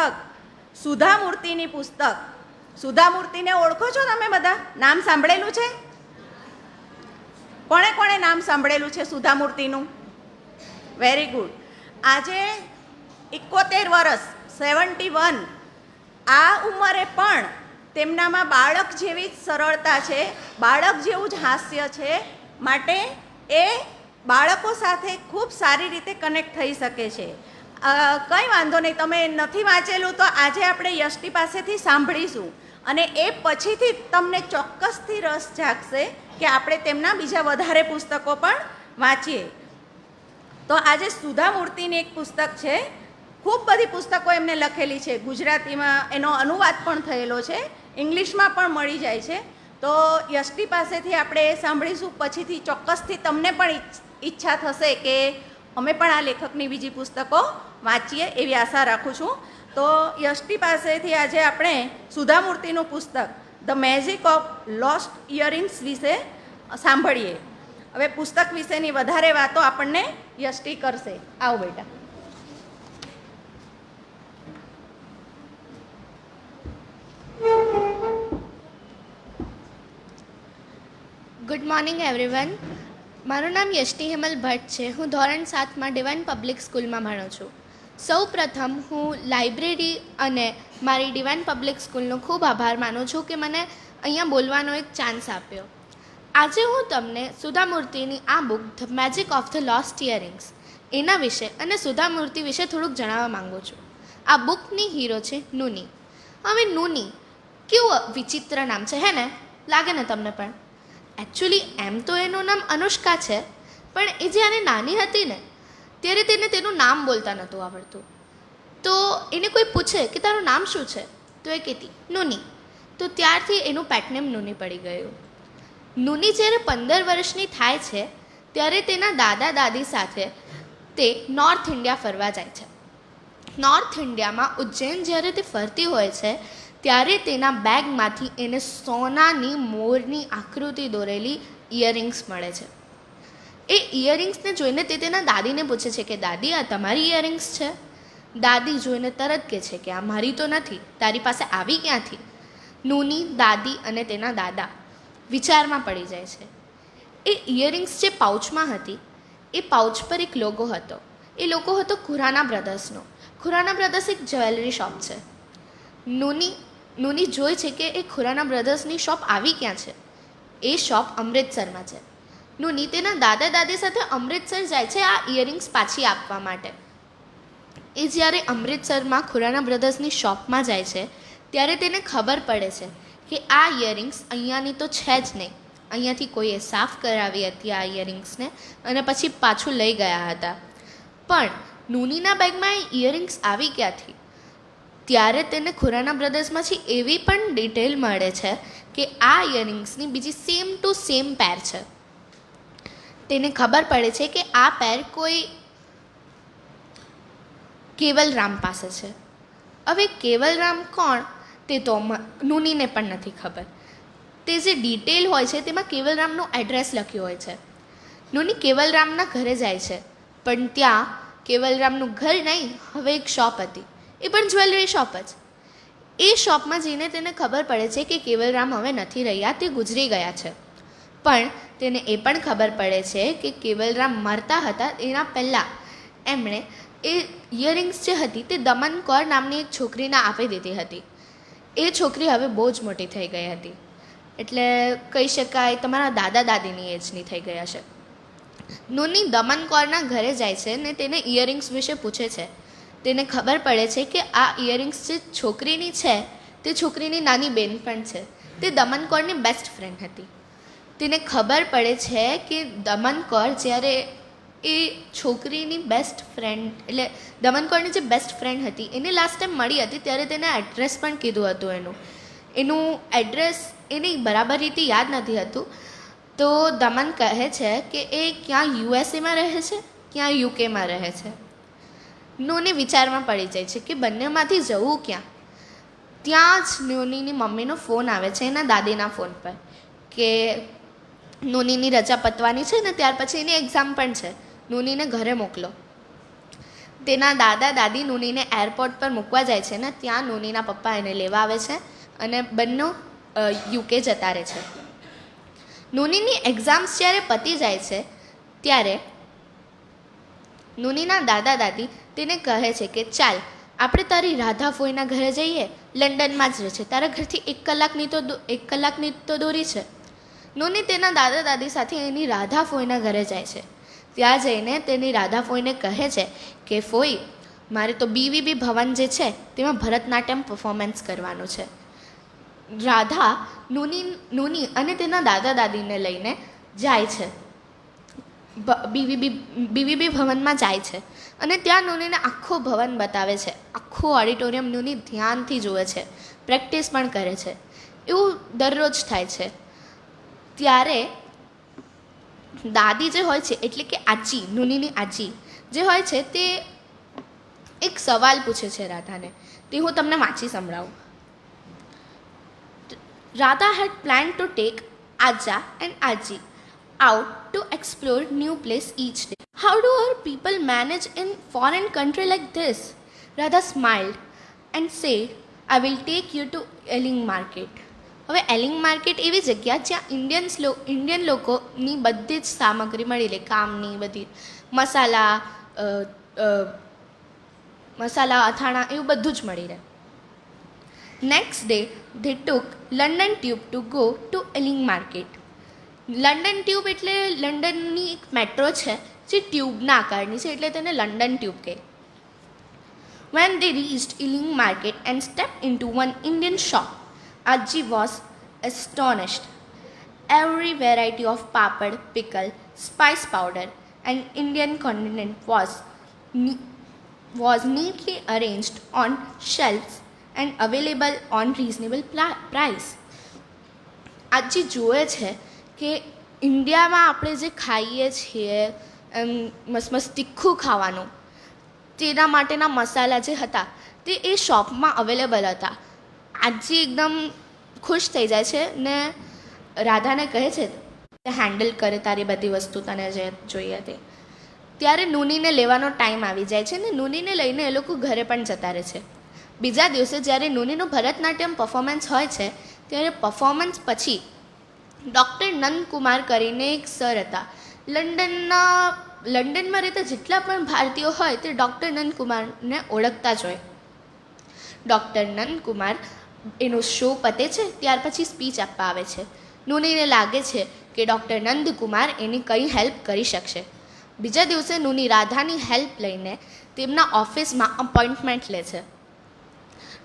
સુધા મૂર્તિની પુસ્તક. સુધા મૂર્તિને ઓળખો છો તમે બધા? નામ સાંભળેલું છે? કોણે કોણે નામ સાંભળેલું છે સુધા મૂર્તિનું? Very good. આજે 71 વર્ષ, 71, આ ઉંમરે પણ તેમનામાં બાળક જેવી જ સરળતા છે, બાળક જેવું જ હાસ્ય છે, માટે એ બાળકો સાથે ખૂબ સારી રીતે કનેક્ટ થઈ શકે છે. કંઈ વાંધો નહીં, તમે નથી વાંચેલું તો આજે આપણે યષ્ટિ પાસેથી સાંભળીશું, અને એ પછીથી તમને ચોક્કસથી રસ જાગશે કે આપણે તેમના બીજા વધારે પુસ્તકો પણ વાંચીએ. તો આજે સુધા મૂર્તિની એક પુસ્તક છે. ખૂબ બધી પુસ્તકો એમને લખેલી છે. ગુજરાતીમાં એનો અનુવાદ પણ થયેલો છે, ઇંગ્લિશમાં પણ મળી જાય છે. તો યષ્ટિ પાસેથી આપણે એ સાંભળીશું, પછીથી ચોક્કસથી તમને પણ ઈચ્છા થશે કે અમે પણ આ લેખકની બીજી પુસ્તકો વાંચીએ, એવી આશા રાખું છું. તો યષ્ટિ પાસેથી આજે આપણે સુધા મૂર્તિનું પુસ્તક the magic of lost earrings વિશે સાંભળીએ. હવે પુસ્તક વિશેની વધારે વાતો આપણને યષ્ટિ કરશે. આવો બેટા. Good morning everyone. મારું નામ યષ્ટિ હેમલ ભટ્ટ છે. હું ધોરણ 7માં ડિવાઇન પબ્લિક સ્કૂલમાં ભણું છું. સૌ પ્રથમ હું લાઇબ્રેરી અને મારી ડિવાઇન પબ્લિક સ્કૂલનો ખૂબ આભાર માનું છું કે મને અહીંયા બોલવાનો એક ચાન્સ આપ્યો. આજે હું તમને સુધા મૂર્તિની આ book the magic of the lost earrings એના વિશે અને સુધા મૂર્તિ વિશે થોડુંક જણાવવા માગું છું. આ બુકની હીરો છે નૂની. હવે નૂની કેવું વિચિત્ર નામ છે, હે ને? લાગે ને તમને પણ? એકચ્યુઅલી એમ તો એનું નામ અનુષ્કા છે, પણ એ જ્યારે નાની હતી ને ત્યારે તેને તેનું નામ બોલતા નહોતું આવડતું. તો એને કોઈ પૂછે કે તારું નામ શું છે, તો એ કહેતી નૂની. તો ત્યારથી એનું પેટનેમ નૂની પડી ગયું. નૂની જ્યારે 15 વર્ષની થાય છે ત્યારે તેના દાદા દાદી સાથે તે નોર્થ ઇન્ડિયા ફરવા જાય છે. નોર્થ ઇન્ડિયામાં ઉજ્જૈન જ્યારે તે ફરતી હોય છે ત્યારે તેના બેગમાંથી એને સોનાની મોરની આકૃતિ દોરેલી ઇયરિંગ્સ મળે છે. એ ઇયરિંગ્સને જોઈને તે તેના દાદીને પૂછે છે કે દાદી, આ તમારી ઇયરિંગ્સ છે? દાદી જોઈને તરત કહે છે કે આ મારી તો નથી, તારી પાસે આવી ક્યાંથી? નૂની, દાદી અને તેના દાદા વિચારમાં પડી જાય છે. એ ઇયરિંગ્સ જે પાઉચમાં હતી, એ પાઉચ પર એક લોગો હતો. એ લોગો હતો ખુરાના બ્રધર્સનો. ખુરાના બ્રધર્સ એક જ્વેલરી શોપ છે. નૂની જોઈ છે કે એ ખુરાના બ્રધર્સની શોપ આવી ક્યાં છે. એ શોપ અમૃતસરમાં છે. નૂની તેના દાદા દાદી સાથે અમૃતસર જાય છે આ ઇયરિંગ્સ પાછી આપવા માટે. એ જ્યારે અમૃતસરમાં ખુરાના બ્રધર્સની શોપમાં જાય છે ત્યારે તેને ખબર પડે છે કે આ ઇયરિંગ્સ અહીંયાની તો છે જ નહીં. અહીંયાથી કોઈએ સાફ કરાવી હતી આ ઇયરિંગ્સને અને પછી પાછું લઈ ગયા હતા. પણ નૂનીના બેગમાં એ ઇયરિંગ્સ આવી ક્યાંથી? ત્યારે તેને ખુરાના બ્રધર્સમાંથી એવી પણ ડિટેલ મળે છે કે આ ઇયરિંગ્સની બીજી સેમ ટુ સેમ પેર છે. તેને ખબર પડે છે કે આ પેર કોઈ કેવલરામ પાસે છે. હવે કેવલરામ કોણ તે તો નૂનીને પણ નથી ખબર. તે જે ડિટેલ હોય છે તેમાં કેવલરામનું એડ્રેસ લખ્યું હોય છે. નૂની કેવલરામના ઘરે જાય છે, પણ ત્યાં કેવલરામનું ઘર નહીં, હવે એક શોપ હતી, એ પણ જ્વેલરી શોપ જ. એ શોપમાં જઈને તેને ખબર પડે છે કે કેવલરામ હવે નથી રહ્યા, તે ગુજરી ગયા છે. પણ તેને એ પણ ખબર પડે છે કે કેવલરામ મરતા હતા એના પહેલાં એમણે એ ઇયરિંગ્સ જે હતી તે દમન કૌર નામની એક છોકરીને આપી દીધી હતી. એ છોકરી હવે બહુ જ મોટી થઈ ગઈ હતી, એટલે કહી શકાય તમારા દાદા દાદીની એજની થઈ ગયા છે. નૂની દમન કૌરના ઘરે જાય છે ને તેને ઇયરિંગ્સ વિશે પૂછે છે. તેને ખબર પડે છે કે આ ઇયરિંગ્સ જે છોકરીની છે તે છોકરીની નાની બેન પણ છે. તે દમન કૌરની બેસ્ટ ફ્રેન્ડ હતી. તેને ખબર પડે છે કે દમન કૌર જ્યારે એ છોકરીની બેસ્ટ ફ્રેન્ડ એટલે દમન કૌરની જે બેસ્ટ ફ્રેન્ડ હતી એને લાસ્ટ ટાઈમ મળી હતી ત્યારે તેને એડ્રેસ પણ કીધું હતું. એનું એડ્રેસ એને બરાબર રીતે યાદ નથી હતું. તો દમન કહે છે કે એ ક્યાં યુએસએમાં રહે છે ક્યાં યુકેમાં રહે છે. નૂની વિચારમાં પડી જાય છે કે બંનેમાંથી જવું ક્યાં. ત્યાં જ નૂનીની મમ્મીનો ફોન આવે છે એના દાદીના ફોન પર કે નૂનીની રજા પતવાની છે ને ત્યાર પછી એની એક્ઝામ પણ છે, નૂનીને ઘરે મોકલો. તેના દાદા દાદી નૂનીને એરપોર્ટ પર મૂકવા જાય છે ને ત્યાં નૂનીના પપ્પા એને લેવા આવે છે અને બંને યુકે જતા રહે છે. નૂનીની એક્ઝામ્સ જ્યારે પતી જાય છે ત્યારે નૂનીના દાદા દાદી તેને કહે છે કે ચાલ આપણે તારી રાધા ફોઈના ઘરે જઈએ, લંડનમાં જ રહે છે, તારા ઘરથી 1 કલાકની તો દૂરી છે. નૂની તેના દાદા દાદી સાથે એની રાધા ફોઈના ઘરે જાય છે. ત્યાં જઈને તેની રાધા ફોઈને કહે છે કે ફોઈ મારે તો બીવીબી ભવન જે છે તેમાં ભરતનાટ્યમ પરફોર્મન્સ કરવાનું છે. રાધા નૂની અને તેના દાદા દાદીને લઈને જાય છે, બીવીબી ભવનમાં જાય છે અને ત્યાં નૂનીને આખું ભવન બતાવે છે. આખું ઓડિટોરિયમ નૂની ધ્યાનથી જુએ છે, પ્રેક્ટિસ પણ કરે છે. એવું દરરોજ થાય છે. ત્યારે દાદી જે હોય છે એટલે કે આજી, નૂનીની આજી જે હોય છે તે એક સવાલ પૂછે છે રાધાને. તે હું તમને વાંચી સંભળાવું. Radha had planned to take Aja and Aji out to explore new place each day. How do our people manage in foreign country like this? Radha smiled and said, I will take you to Ealing Market. હવે એલિંગ market એવી જગ્યા જ્યાં Indian લોકોની બધી જ સામગ્રી મળી લે, કામની બધી મસાલા અથાણા એવું બધું જ મળી રહે. Next day they took London Tube to go to Ealing Market. London tube એટલે લંડનની એક મેટ્રો છે જે ટ્યુબના આકારની છે એટલે તેને લંડન ટ્યુબ કહે. When they reached Ealing Market and stepped into one Indian shop, Aji was astonished. Every variety of papad, pickle, spice powder and Indian condiment was neatly arranged on shelves and available on reasonable price. Aji જુએ છે કે ઇન્ડિયામાં આપણે જે ખાઈએ છીએ એમ મસ્ત તીખું ખાવાનું તેના માટેના મસાલા જે હતા તે એ શોપમાં અવેલેબલ હતા. આજી એકદમ ખુશ થઈ જાય છે ને રાધાને કહે છે તે હેન્ડલ કરે તારી બધી વસ્તુ તને જે જોઈએ તે. ત્યારે નૂનીને લેવાનો ટાઈમ આવી જાય છે ને નૂનીને લઈને એ લોકો ઘરે પણ જતા રહે છે. બીજા દિવસે જ્યારે નૂનીનું ભરતનાટ્યમ પરફોર્મન્સ હોય છે ત્યારે પરફોર્મન્સ પછી ડૉક્ટર નંદકુમાર કરીને એક સર હતા. લંડનમાં રહેતા જેટલા પણ ભારતીયો હોય તે ડૉક્ટર નંદકુમારને ઓળખતા જ હોય. ડૉક્ટર નંદકુમાર એનો શો પતે છે ત્યાર પછી સ્પીચ આપવા આવે છે. નૂનીને લાગે છે કે ડૉક્ટર નંદકુમાર એની કંઈ હેલ્પ કરી શકશે. બીજા દિવસે નૂની રાધાની હેલ્પ લઈને તેમના ઓફિસમાં અપોઇન્ટમેન્ટ લે છે.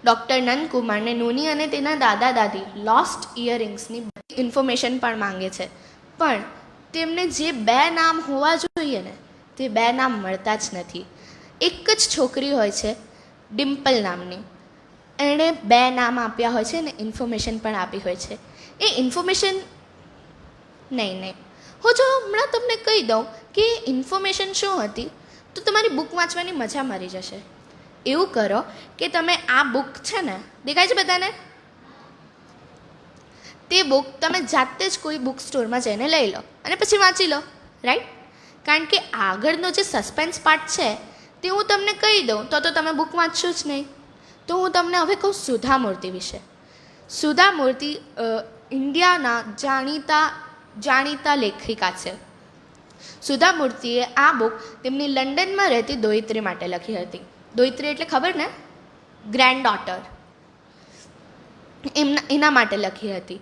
ડૉક્ટર નંદકુમારને નૂની અને તેના દાદા દાદી લોસ્ટ ઇયરિંગ્સની ઇન્ફોર્મેશન પણ માંગે છે, પણ તેમને જે 2 નામ હોવા જોઈએ ને તે 2 નામ મળતા જ નથી. એક જ છોકરી હોય છે ડિમ્પલ નામની, એણે 2 નામ આપ્યા હોય છે ને ઇન્ફોર્મેશન પણ આપી હોય છે. એ ઇન્ફોર્મેશન નહીં હું જો હમણાં તમને કહી દઉં કે ઇન્ફોર્મેશન શું હતી તો તમારી બુક વાંચવાની મજા મરી જશે. એવું કરો કે તમે આ બુક છે ને દેખાય છે બધાને, તે બુક તમે જાતે જ કોઈ બુક સ્ટોરમાં જઈને લઈ લો અને પછી વાંચી લો, રાઈટ? કારણ કે આગળનો જે સસ્પેન્સ પાર્ટ છે તે હું તમને કહી દઉં તો તમે બુક વાંચશો જ નહીં. તો હું તમને હવે કહું સુધા મૂર્તિ વિશે. સુધા મૂર્તિ ઇન્ડિયાના જાણીતા લેખિકા છે. સુધા મૂર્તિએ આ બુક તેમની લંડનમાં રહેતી દોહિત્રી માટે લખી હતી. દોહિત્રી એટલે ખબર ને, ગ્રેન્ડ ડોટર, એના માટે લખી હતી.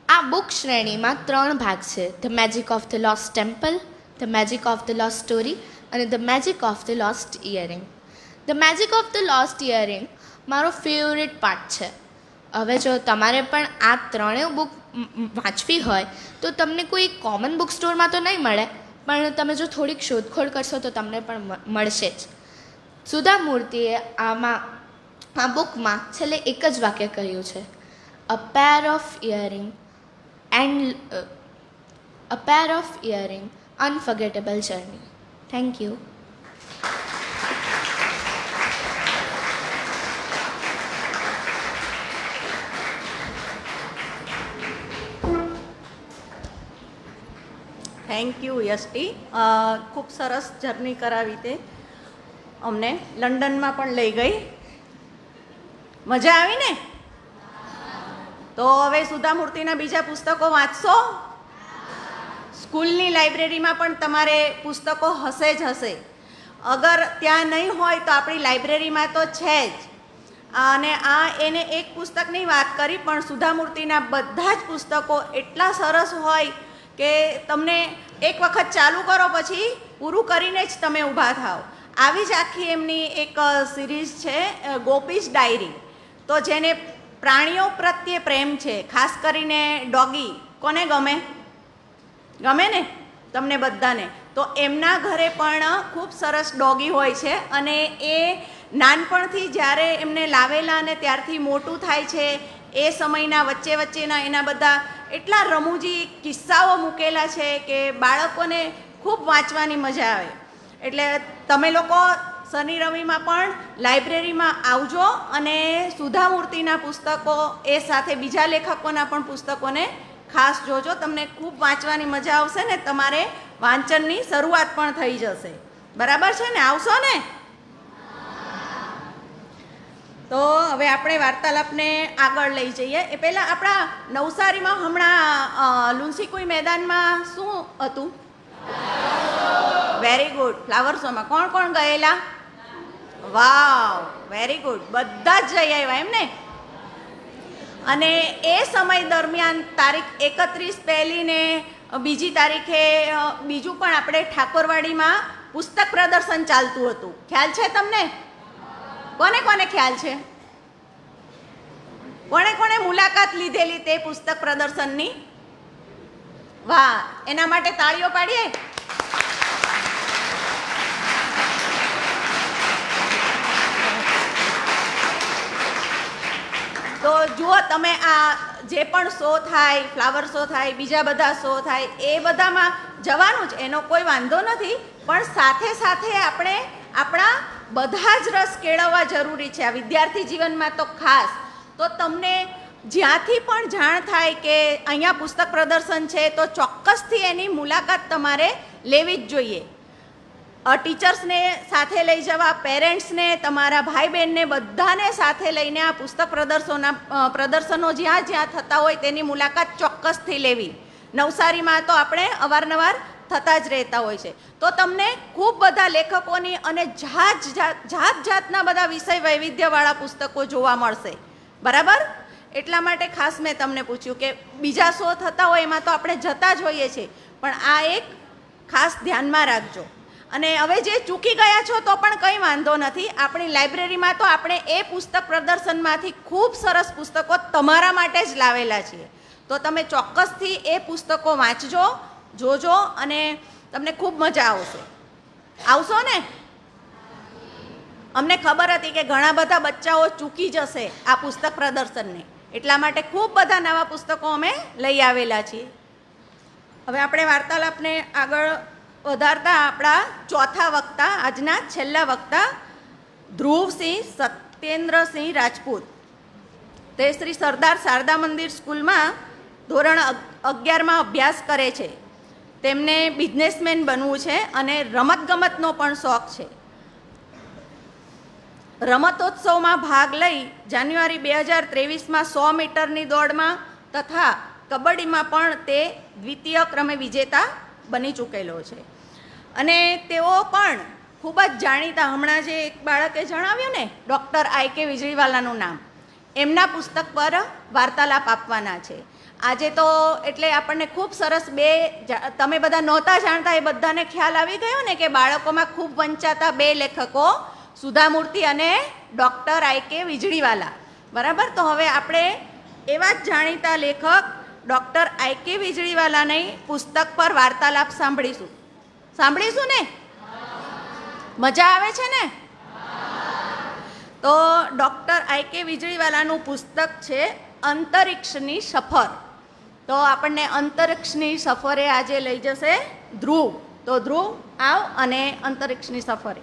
આ બુક શ્રેણીમાં 3 ભાગ છે: the magic of the lost temple, the magic of the lost story અને the magic of the lost earring. The magic of the lost earring મારો ફેવરેટ પાર્ટ છે. હવે જો તમારે પણ આ 3 બુક વાંચવી હોય તો તમને કોઈ કોમન બુક સ્ટોરમાં તો નહીં મળે, પણ તમે જો થોડીક શોધખોળ કરશો તો તમને પણ મળશે જ. સુધા મૂર્તિએ આ બુકમાં છેલ્લે એક જ વાક્ય કહ્યું છે: a pair of earring unforgettable journey. Thank you. Thank you Yashti. ખૂબ સરસ જર્ની કરાવી તે અમને, લંડનમાં પણ લઈ ગઈ. મજા આવી ને? તો હવે સુધા મૂર્તિના બીજા પુસ્તકો વાંચશો? સ્કૂલની લાઇબ્રેરીમાં પણ તમારે પુસ્તકો હશે જ હશે. અગર ત્યાં નહીં હોય તો આપણી લાઇબ્રેરીમાં તો છે જ. અને એને એક પુસ્તકની વાત કરી, પણ સુધા મૂર્તિના બધા જ પુસ્તકો એટલા સરસ હોય કે તમને એક વખત ચાલુ કરો પછી પૂરું કરીને જ તમે ઊભા થાઓ. આવી જ આખી એમની એક સિરીઝ છે ગોપીઝ ડાયરી. તો જેને પ્રાણીઓ પ્રત્યે પ્રેમ છે, ખાસ કરીને ડોગી, કોને ગમે? ગમે ને તમને બધાને? તો એમના ઘરે પણ ખૂબ સરસ ડોગી હોય છે અને એ નાનપણથી જ્યારે એમને લાવેલા અને ત્યારથી મોટું થાય છે એ સમયના વચ્ચેના એના બધા એટલા રમૂજી કિસ્સાઓ મૂકેલા છે કે બાળકોને ખૂબ વાંચવાની મજા આવે. એટલે તમે લોકો શનિ રવિમાં પણ લાઇબ્રેરીમાં આવજો અને સુધા મૂર્તિના પુસ્તકો એ સાથે બીજા લેખકોના પણ પુસ્તકોને ખાસ જોજો. તમને ખૂબ વાંચવાની મજા આવશે ને તમારે વાંચનની શરૂઆત પણ થઈ જશે. બરાબર છે ને? આવશો ને? તો હવે આપણે વાર્તાલાપને આગળ લઈ જઈએ. એ પહેલાં આપણા નવસારીમાં હમણાં લુન્સીકુઈ મેદાનમાં શું હતું? વેરી ગુડ, ફ્લાવર શોમાં કોણ કોણ ગયેલા? વાવ, વેરી ગુડ, બધા જ જઈ આવ્યા એમ ને? અને એ સમય દરમિયાન તારીખ 31 પહેલીને 2 તારીખે બીજું પણ આપણે ઠાકોરવાડીમાં પુસ્તક પ્રદર્શન ચાલતું હતું. ખ્યાલ છે તમને? કોને કોને ખ્યાલ છે? કોણે કોણે મુલાકાત લીધેલી તે પુસ્તક પ્રદર્શનની? વાહ, એના માટે તાળીઓ પાડીએ. તો જુઓ તમે, આ જે પણ શો થાય, ફ્લાવર શો થાય, બીજા બધા શો થાય, એ બધામાં જવાનું જ, એનો કોઈ વાંધો નથી. પણ સાથે સાથે આપણે આપણા બધા જ રસ કેળવવા જરૂરી છે, આ વિદ્યાર્થી જીવનમાં તો ખાસ. તો તમને જ્યાંથી પણ જાણ થાય કે અહીંયા પુસ્તક પ્રદર્શન છે તો ચોક્કસથી એની મુલાકાત તમારે લેવી જ જોઈએ. ટીચર્સને સાથે લઈ જવા, પેરેન્ટ્સને, તમારા ભાઈ બહેનને બધાને સાથે લઈને આ પુસ્તક પ્રદર્શનો જ્યાં જ્યાં થતા હોય તેની મુલાકાત ચોક્કસથી લેવી. નવસારીમાં તો આપણે અવારનવાર થતા જ રહેતા હોય છે. તો તમને ખૂબ બધા લેખકોની અને જાતના બધા વિષય વૈવિધ્યવાળા પુસ્તકો જોવા મળશે. બરાબર? એટલા માટે ખાસ મેં તમને પૂછ્યું કે બીજા શો થતા હોય એમાં તો આપણે જતા જ હોઈએ છીએ, પણ આ એક ખાસ ધ્યાનમાં રાખજો. અને હવે જે ચૂકી ગયા છો તો પણ કંઈ વાંધો નથી. આપણી લાઇબ્રેરીમાં તો આપણે એ પુસ્તક પ્રદર્શનમાંથી ખૂબ સરસ પુસ્તકો તમારા માટે જ લાવેલા છીએ. તો તમે ચોક્કસથી એ પુસ્તકો વાંચજો, જોજો અને તમને ખૂબ મજા આવશે. આવશો ને? અમને ખબર હતી કે ઘણા બધા બચ્ચાઓ ચૂકી જશે આ પુસ્તક પ્રદર્શનને, એટલા માટે ખૂબ બધા નવા પુસ્તકો અમે લઈ આવેલા છીએ. હવે આપણે વાર્તાલાપને આગળ વધારતા આપણા ચોથા વક્તા, આજના છેલ્લા વક્તા ધ્રુવસિંહ સત્યેન્દ્રસિંહ રાજપૂત. તે શ્રી સરદાર શારદા મંદિર સ્કૂલમાં ધોરણ 11માં અભ્યાસ કરે છે. તેમને બિઝનેસમેન બનવું છે અને રમતગમતનો પણ શોખ છે. રમતોત્સવમાં ભાગ લઈ જાન્યુઆરી 2023માં 100 મીટરની દોડમાં તથા કબડ્ડીમાં પણ તે દ્વિતીય ક્રમે વિજેતા બની ચૂકેલો છે. અને તેઓ પણ ખૂબ જ જાણીતા, હમણાં જે એક બાળકે જણાવ્યું ને ડૉક્ટર આઈ કે વીજળીવાલાનું નામ, એમના પુસ્તક પર વાર્તાલાપ આપવાના છે આજે. તો એટલે આપણને ખૂબ સરસ તમે બધા નહોતા જાણતા એ બધાને ખ્યાલ આવી ગયો ને કે બાળકોમાં ખૂબ વંચાતા 2 લેખકો સુધા મૂર્તિ અને ડૉક્ટર આઈ કે વીજળીવાલા, બરાબર. તો હવે આપણે એવા જ જાણીતા લેખક ડૉક્ટર આઈ કે વીજળીવાલાની પુસ્તક પર વાર્તાલાપ સાંભળીશું ને? મજા આવે છે ને? તો ડૉક્ટર આઈ કે વીજળીવાલાનું પુસ્તક છે અંતરિક્ષની સફર. તો આપણને અંતરિક્ષની સફરે આજે લઈ જશે ધ્રુવ. તો ધ્રુવ આવ અને અંતરિક્ષની સફરે.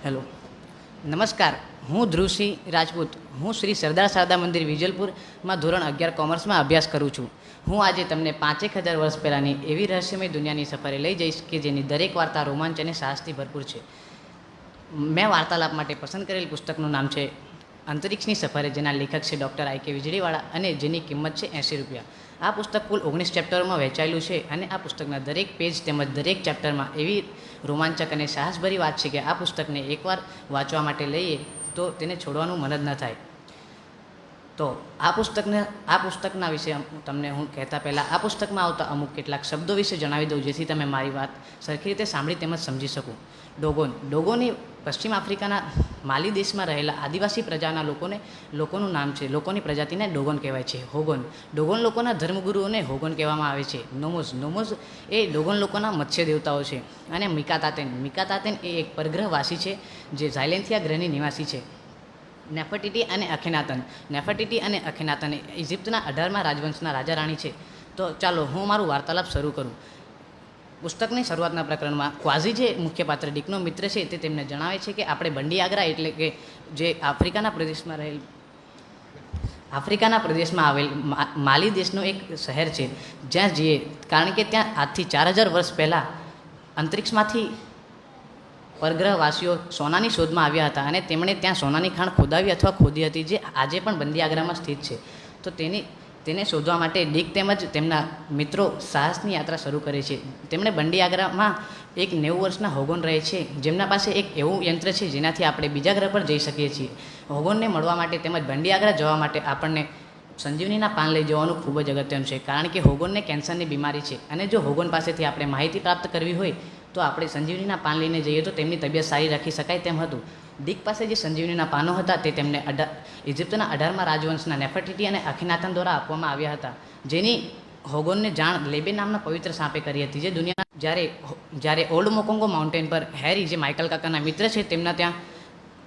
હેલો, નમસ્કાર. હું ધ્રુવસિંહ રાજપૂત. હું શ્રી સરદાર શારદા મંદિર વિજલપુરમાં ધોરણ 11 કોમર્સમાં અભ્યાસ કરું છું. હું આજે તમને 5000 વર્ષ પહેલાંની એવી રહસ્યમય દુનિયાની સફરે લઈ જઈશ કે જેની દરેક વાર્તા રોમાંચ અને સાહસથી ભરપૂર છે. મેં વાર્તાલાપ માટે પસંદ કરેલ પુસ્તકનું નામ છે અંતરિક્ષની સફરે, જેના લેખક છે ડૉક્ટર આઈ કે વીજળીવાળા અને જેની કિંમત છે 80 રૂપિયા. આ પુસ્તક કુલ 19 ચેપ્ટરોમાં વહેંચાયેલું છે અને આ પુસ્તકના દરેક પેજ તેમજ દરેક ચેપ્ટરમાં એવી રોમાંચક અને સાહસભરી વાત છે કે આ પુસ્તકને એકવાર વાંચવા માટે લઈએ તો તેને છોડવાનું મન જ ન થાય. તો આ પુસ્તકના વિશે તમને હું કહેતા પહેલાં આ પુસ્તકમાં આવતા અમુક કેટલાક શબ્દો વિશે જણાવી દઉં, જેથી તમે મારી વાત સરખી રીતે સાંભળી તેમજ સમજી શકો. ડોગોની પશ્ચિમ આફ્રિકાના માલી દેશમાં રહેલા આદિવાસી પ્રજાના લોકોનું નામ છે. લોકોની પ્રજાતિને ડોગોન કહેવાય છે. ડોગોન લોકોના ધર્મગુરુઓને હોગન કહેવામાં આવે છે. નોમોઝ એ ડોગોન લોકોના મત્સ્ય દેવતાઓ છે. અને મિકાતાતેન એ એક પરગ્રહવાસી છે જે ઝાયલેન્થિયા ગ્રહની નિવાસી છે. નેફર્ટિટી અને અખેનાતન ઇજિપ્તના 18મા રાજવંશના રાજા રાણી છે. તો ચાલો હું મારું વાર્તાલાપ શરૂ કરું. પુસ્તકની શરૂઆતના પ્રકરણમાં ક્વાઝી, જે મુખ્ય પાત્ર ડિકનો મિત્ર છે, તે તેમને જણાવે છે કે આપણે બંડી આગ્રા એટલે કે જે આફ્રિકાના પ્રદેશમાં આવેલ માલી દેશનું એક શહેર છે જ્યાં જઈએ, કારણ કે ત્યાં આજથી 4000 વર્ષ પહેલાં અંતરિક્ષમાંથી પરગ્રહવાસીઓ સોનાની શોધમાં આવ્યા હતા અને તેમણે ત્યાં સોનાની ખાણ ખોદાવી અથવા ખોદી હતી, જે આજે પણ બંદી આગ્રામાં સ્થિત છે. તો તેને શોધવા માટે ડીક તેમજ તેમના મિત્રો સાહસની યાત્રા શરૂ કરે છે. તેમણે બંડી આગ્રામાં એક 90 વર્ષના હોગન રહે છે, જેમના પાસે એક એવું યંત્ર છે જેનાથી આપણે બીજા ગ્રહ પર જઈ શકીએ છીએ. હોગનને મળવા માટે તેમજ બંડી આગ્રા જવા માટે આપણને સંજીવનીના પાન લઈ જવાનું ખૂબ જ અગત્યનું છે, કારણ કે હોગનને કેન્સરની બીમારી છે અને જો હોગન પાસેથી આપણે માહિતી પ્રાપ્ત કરવી હોય તો આપણે સંજીવનીના પાન લઈને જઈએ તો તેમની તબિયત સારી રાખી શકાય તેમ હતું. ડીક પાસે જે સંજીવનીના પાનો હતા તે તેમને ઇજિપ્તના 18મા રાજવંશના નેફર્ટિટી અને અખેનાતન દ્વારા આપવામાં આવ્યા હતા, જેની હોગનને જાણ લેબે નામના પવિત્ર સાપે કરી હતી, જે દુનિયાના જ્યારે ઓલ્ડ મોકોંગો માઉન્ટેન પર હેરી, જે માઇકલ કાકાના મિત્ર છે, તેમના ત્યાં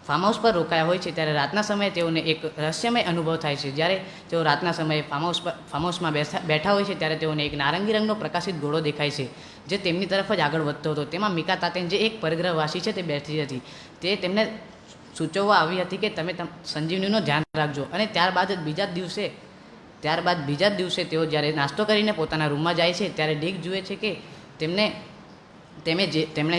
ફાર્મ હાઉસ પર રોકાયા હોય છે, ત્યારે રાતના સમયે તેઓને એક રહસ્યમય અનુભવ થાય છે. જ્યારે તેઓ રાતના સમયે ફાર્મ હાઉસમાં બેઠા હોય છે ત્યારે તેઓને એક નારંગી રંગનો પ્રકાશિત ઘોડો દેખાય છે, જે તેમની તરફ જ આગળ વધતો હતો. તેમાં મિકાતાતેન, જે એક પરગ્રહવાસી છે, તે બેઠી હતી. તે તેમને સૂચવવા આવી હતી કે તમે સંજીવનીનું ધ્યાન રાખજો. અને ત્યારબાદ બીજા જ દિવસે તેઓ જ્યારે નાસ્તો કરીને પોતાના રૂમમાં જાય છે ત્યારે ડીક જુએ છે કે તેમણે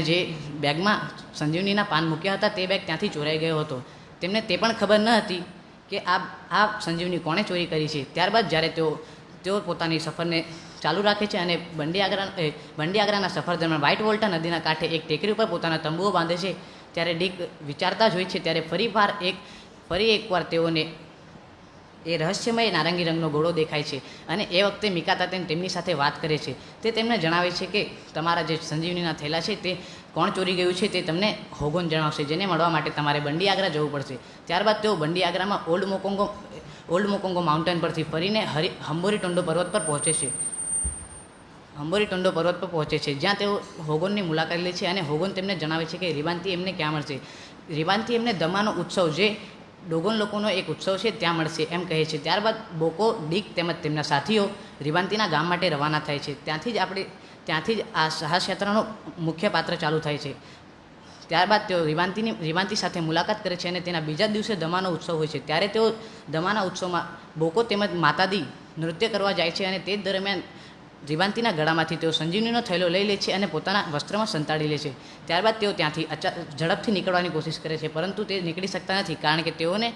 જે બેગમાં સંજીવનીના પાન મૂક્યા હતા તે બેગ ત્યાંથી ચોરાઈ ગયો હતો. તેમને તે પણ ખબર ન હતી કે આ સંજીવની કોણે ચોરી કરી છે. ત્યારબાદ જ્યારે તેઓ પોતાની સફરને ચાલુ રાખે છે અને બંડી આગ્રાના સફર દરમિયાન વ્હાઇટ વોલ્ટા નદીના કાંઠે એક ટેકરી ઉપર પોતાના તંબુઓ બાંધે છે, ત્યારે ડીક વિચારતા જ હોય છે ત્યારે ફરી એકવાર તેઓને એ રહસ્યમય નારંગી રંગનો ઘોડો દેખાય છે. અને એ વખતે મિકાતાતેન તેમની સાથે વાત કરે છે. તે તેમને જણાવે છે કે તમારા જે સંજીવનીના થેલા છે તે કોણ ચોરી ગયું છે તે તમને હોગન જણાવશે, જેને મળવા માટે તમારે બંડી આગ્રા જવું પડશે. ત્યારબાદ તેઓ બંડી આગ્રામાં ઓલ્ડ મોકોંગો માઉન્ટેન પરથી ફરીને હંબોરી ટોન્ડો પર્વત પર પહોંચે છે, જ્યાં તેઓ હોગનની મુલાકાત લે છે. અને હોગન તેમને જણાવે છે કે રિબાન્તી એમને ક્યાં મળશે. રિબાન્તી એમને દમાનો ઉત્સવ, જે ડોગોન લોકોનો એક ઉત્સવ છે, ત્યાં મળશે એમ કહે છે. ત્યારબાદ બોકો, ડીક તેમજ તેમના સાથીઓ રિબાન્તીના ગામ માટે રવાના થાય છે. ત્યાંથી જ આ સાહસ યાત્રાનો મુખ્ય પાત્ર ચાલુ થાય છે. ત્યારબાદ તેઓ રિબાન્તી સાથે મુલાકાત કરે છે અને તેના બીજા દિવસે દમાનો ઉત્સવ હોય છે. ત્યારે તેઓ દમાના ઉત્સવમાં બોકો તેમજ માતાદી નૃત્ય કરવા જાય છે અને તે જ દરમિયાન રિબાન્તીના ગળામાંથી તેઓ સંજીવનીનો થેલો લઈ લે છે અને પોતાના વસ્ત્રમાં સંતાડી લે છે. ત્યારબાદ તેઓ ત્યાંથી ઝડપથી નીકળવાની કોશિશ કરે છે, પરંતુ તે નીકળી શકતા નથી, કારણ કે તેઓને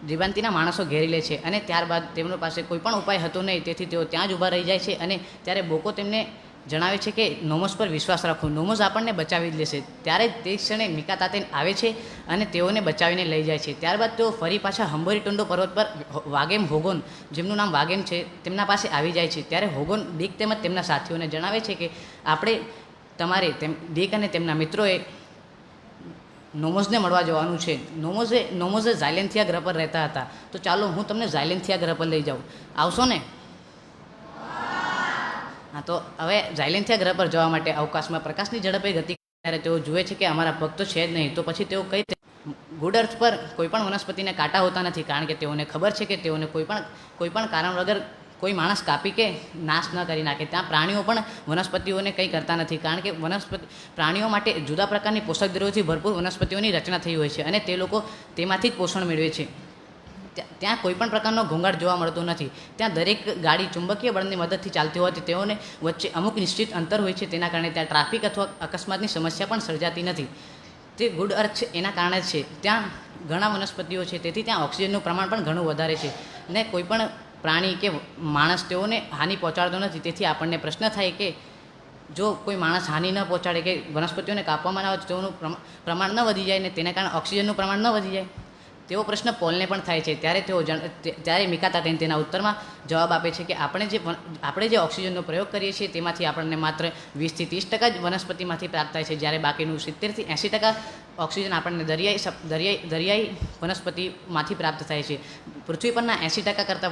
રિબાન્તીના માણસો ઘેરી લે છે. અને ત્યારબાદ તેમનો પાસે કોઈ પણ ઉપાય હતો નહીં, તેથી તેઓ ત્યાં જ ઊભા રહી જાય છે. અને ત્યારે બોકો તેમને જણાવે છે કે નોમોસ પર વિશ્વાસ રાખો, નોમોસ આપણને બચાવી જ લેશે. ત્યારે તે ક્ષણે મીકા તાતેન આવે છે અને તેઓને બચાવીને લઈ જાય છે. ત્યારબાદ તેઓ ફરી પાછા હંબોરી-ટોન્ડો પર્વત પર વાગેમ હોગોન, જેમનું નામ વાગેમ છે, તેમના પાસે આવી જાય છે. ત્યારે હોગોન ડીક તેમજ તેમના સાથીઓને જણાવે છે કે આપણે તમારે ડીક અને તેમના મિત્રોએ નોમોસને મળવા જવાનું છે. નોમોસે ઝાયલેન્થિયા ગ્રહ પર રહેતા હતા, તો ચાલો હું તમને ઝાયલેન્થિયા ગ્રહ પર લઈ જાઉં. આવશો ને? હા, તો હવે ઝાયલેન્થિયા ગ્રહ પર જવા માટે અવકાશમાં પ્રકાશની ઝડપે ગતિ ત્યારે તેઓ જુએ છે કે અમારા પગ તો છે જ નહીં. તો પછી તેઓ કઈ ગુડ અર્થ પર કોઈ પણ વનસ્પતિને કાંટા હોતા નથી, કારણ કે તેઓને ખબર છે કે તેઓને કોઈ પણ કારણ વગર કોઈ માણસ કાપી કે નાશ ન કરી નાખે. ત્યાં પ્રાણીઓ પણ વનસ્પતિઓને કંઈ કરતા નથી, કારણ કે પ્રાણીઓ માટે જુદા પ્રકારની પોષક દ્રવ્યોથી ભરપૂર વનસ્પતિઓની રચના થઈ હોય છે અને તે લોકો તેમાંથી જ પોષણ મેળવે છે. ત્યાં કોઈ પણ પ્રકારનો ઘોંઘાટ જોવા મળતો નથી. ત્યાં દરેક ગાડી ચુંબકીય બળની મદદથી ચાલતી હોવાથી તેઓને વચ્ચે અમુક નિશ્ચિત અંતર હોય છે, તેના કારણે ત્યાં ટ્રાફિક અથવા અકસ્માતની સમસ્યા પણ સર્જાતી નથી. તે ગુડ અર્થ છે એના કારણે જ છે. ત્યાં ઘણા વનસ્પતિઓ છે, તેથી ત્યાં ઓક્સિજનનું પ્રમાણ પણ ઘણું વધારે છે ને કોઈ પણ પ્રાણી કે માણસ તેઓને હાનિ પહોંચાડતો નથી. તેથી આપણને પ્રશ્ન થાય કે જો કોઈ માણસ હાનિ ન પહોંચાડે કે વનસ્પતિઓને કાપવામાં ન આવે તો તેઓનું પ્રમાણ ન વધી જાય ને તેના કારણે ઓક્સિજનનું પ્રમાણ ન વધી જાય, તેવો પ્રશ્ન પોલને પણ થાય છે. ત્યારે મીકા તાતેન તેના ઉત્તરમાં જવાબ આપે છે કે આપણે જે ઓક્સિજનનો પ્રયોગ કરીએ છીએ તેમાંથી આપણને માત્ર 20 થી 30% જ વનસ્પતિમાંથી પ્રાપ્ત થાય છે, જ્યારે બાકીનું 70 થી 80% ઓક્સિજન આપણને દરિયાઈ વનસ્પતિમાંથી પ્રાપ્ત થાય છે. પૃથ્વી પરના 80% કરતાં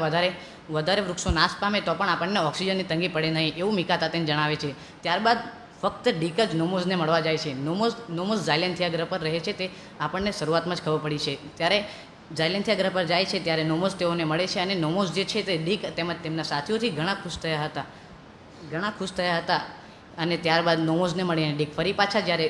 વધારે વૃક્ષો નાશ પામે તો પણ આપણને ઓક્સિજનની તંગી પડે નહીં, એવું મીકા તાતેન જણાવે છે. ત્યારબાદ ફક્ત ડીક જ નોમોસને મળવા જાય છે. નોમોસ ઝાયલેન્થિયા ગ્રહ પર રહે છે, તે આપણને શરૂઆતમાં જ ખબર પડી છે. ત્યારે ઝાયલેન્થિયા ગ્રહ પર જાય છે ત્યારે નોમોસ તેઓને મળે છે અને નોમોસ જે છે તે ડીક તેમજ તેમના સાથીઓથી ઘણા ખુશ થયા હતા. અને ત્યારબાદ નોમોસને મળીને ડીક ફરી પાછા જ્યારે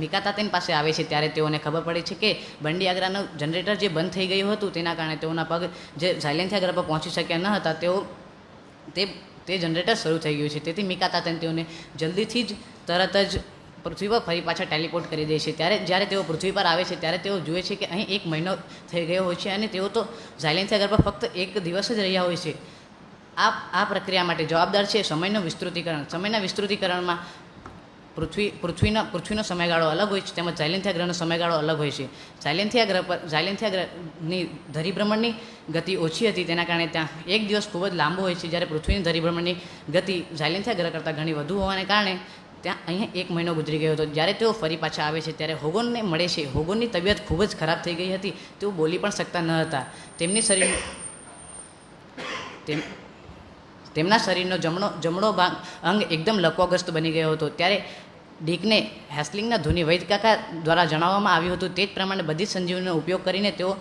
મીકા તાતેન પાસે આવે છે ત્યારે તેઓને ખબર પડે છે કે બંડી આગ્રાનું જનરેટર જે બંધ થઈ ગયું હતું તેના કારણે તેઓના પગ જે ઝાયલેન્થિયા ગ્રહ પર પહોંચી શક્યા ન હતા, તે જનરેટર શરૂ થઈ ગયું છે. તેથી મીકા તાતેન તેઓને જલ્દીથી જ તરત જ પૃથ્વી પર ફરી પાછા ટેલિપોર્ટ કરી દે છે. જ્યારે તેઓ પૃથ્વી પર આવે છે ત્યારે તેઓ જુએ છે કે અહીં 1 મહિનો થઈ ગયો હોય છે અને તેઓ તો ઝાયલેન્થિયા ગ્રહ પર ફક્ત 1 દિવસ જ રહ્યા હોય છે. આ પ્રક્રિયા માટે જવાબદાર છે સમયનું વિસ્તૃતિકરણ. સમયના વિસ્તૃતિકરણમાં પૃથ્વીનો સમયગાળો અલગ હોય છે તેમજ ઝાયલેન્થિયા ગ્રહનો સમયગાળો અલગ હોય છે. ઝાયલેન્થિયા ગ્રહની ધરીભ્રમણની ગતિ ઓછી હતી, તેના કારણે ત્યાં 1 દિવસ ખૂબ જ લાંબો હોય છે, જ્યારે પૃથ્વીની ધરીભ્રમણની ગતિ ઝાયલેન્થિયા ગ્રહ કરતાં ઘણી વધુ હોવાને કારણે ત્યાં અહીંયા 1 મહિનો ગુજરી ગયો હતો. જ્યારે તેઓ ફરી પાછા આવે છે ત્યારે હોગોનને મળે છે. હોગોનની તબિયત ખૂબ જ ખરાબ થઈ ગઈ હતી, તેઓ બોલી પણ શકતા ન હતા. તેમના શરીરનો જમણો ભાગ અંગ એકદમ લકવાગ્રસ્ત બની ગયો હતો. ત્યારે ડીકને હેસ્લિંગના ધોની વૈદ્યકાકા દ્વારા જણાવવામાં આવ્યું હતું તે જ પ્રમાણે બધી સંજીવનીનો ઉપયોગ કરીને તેઓ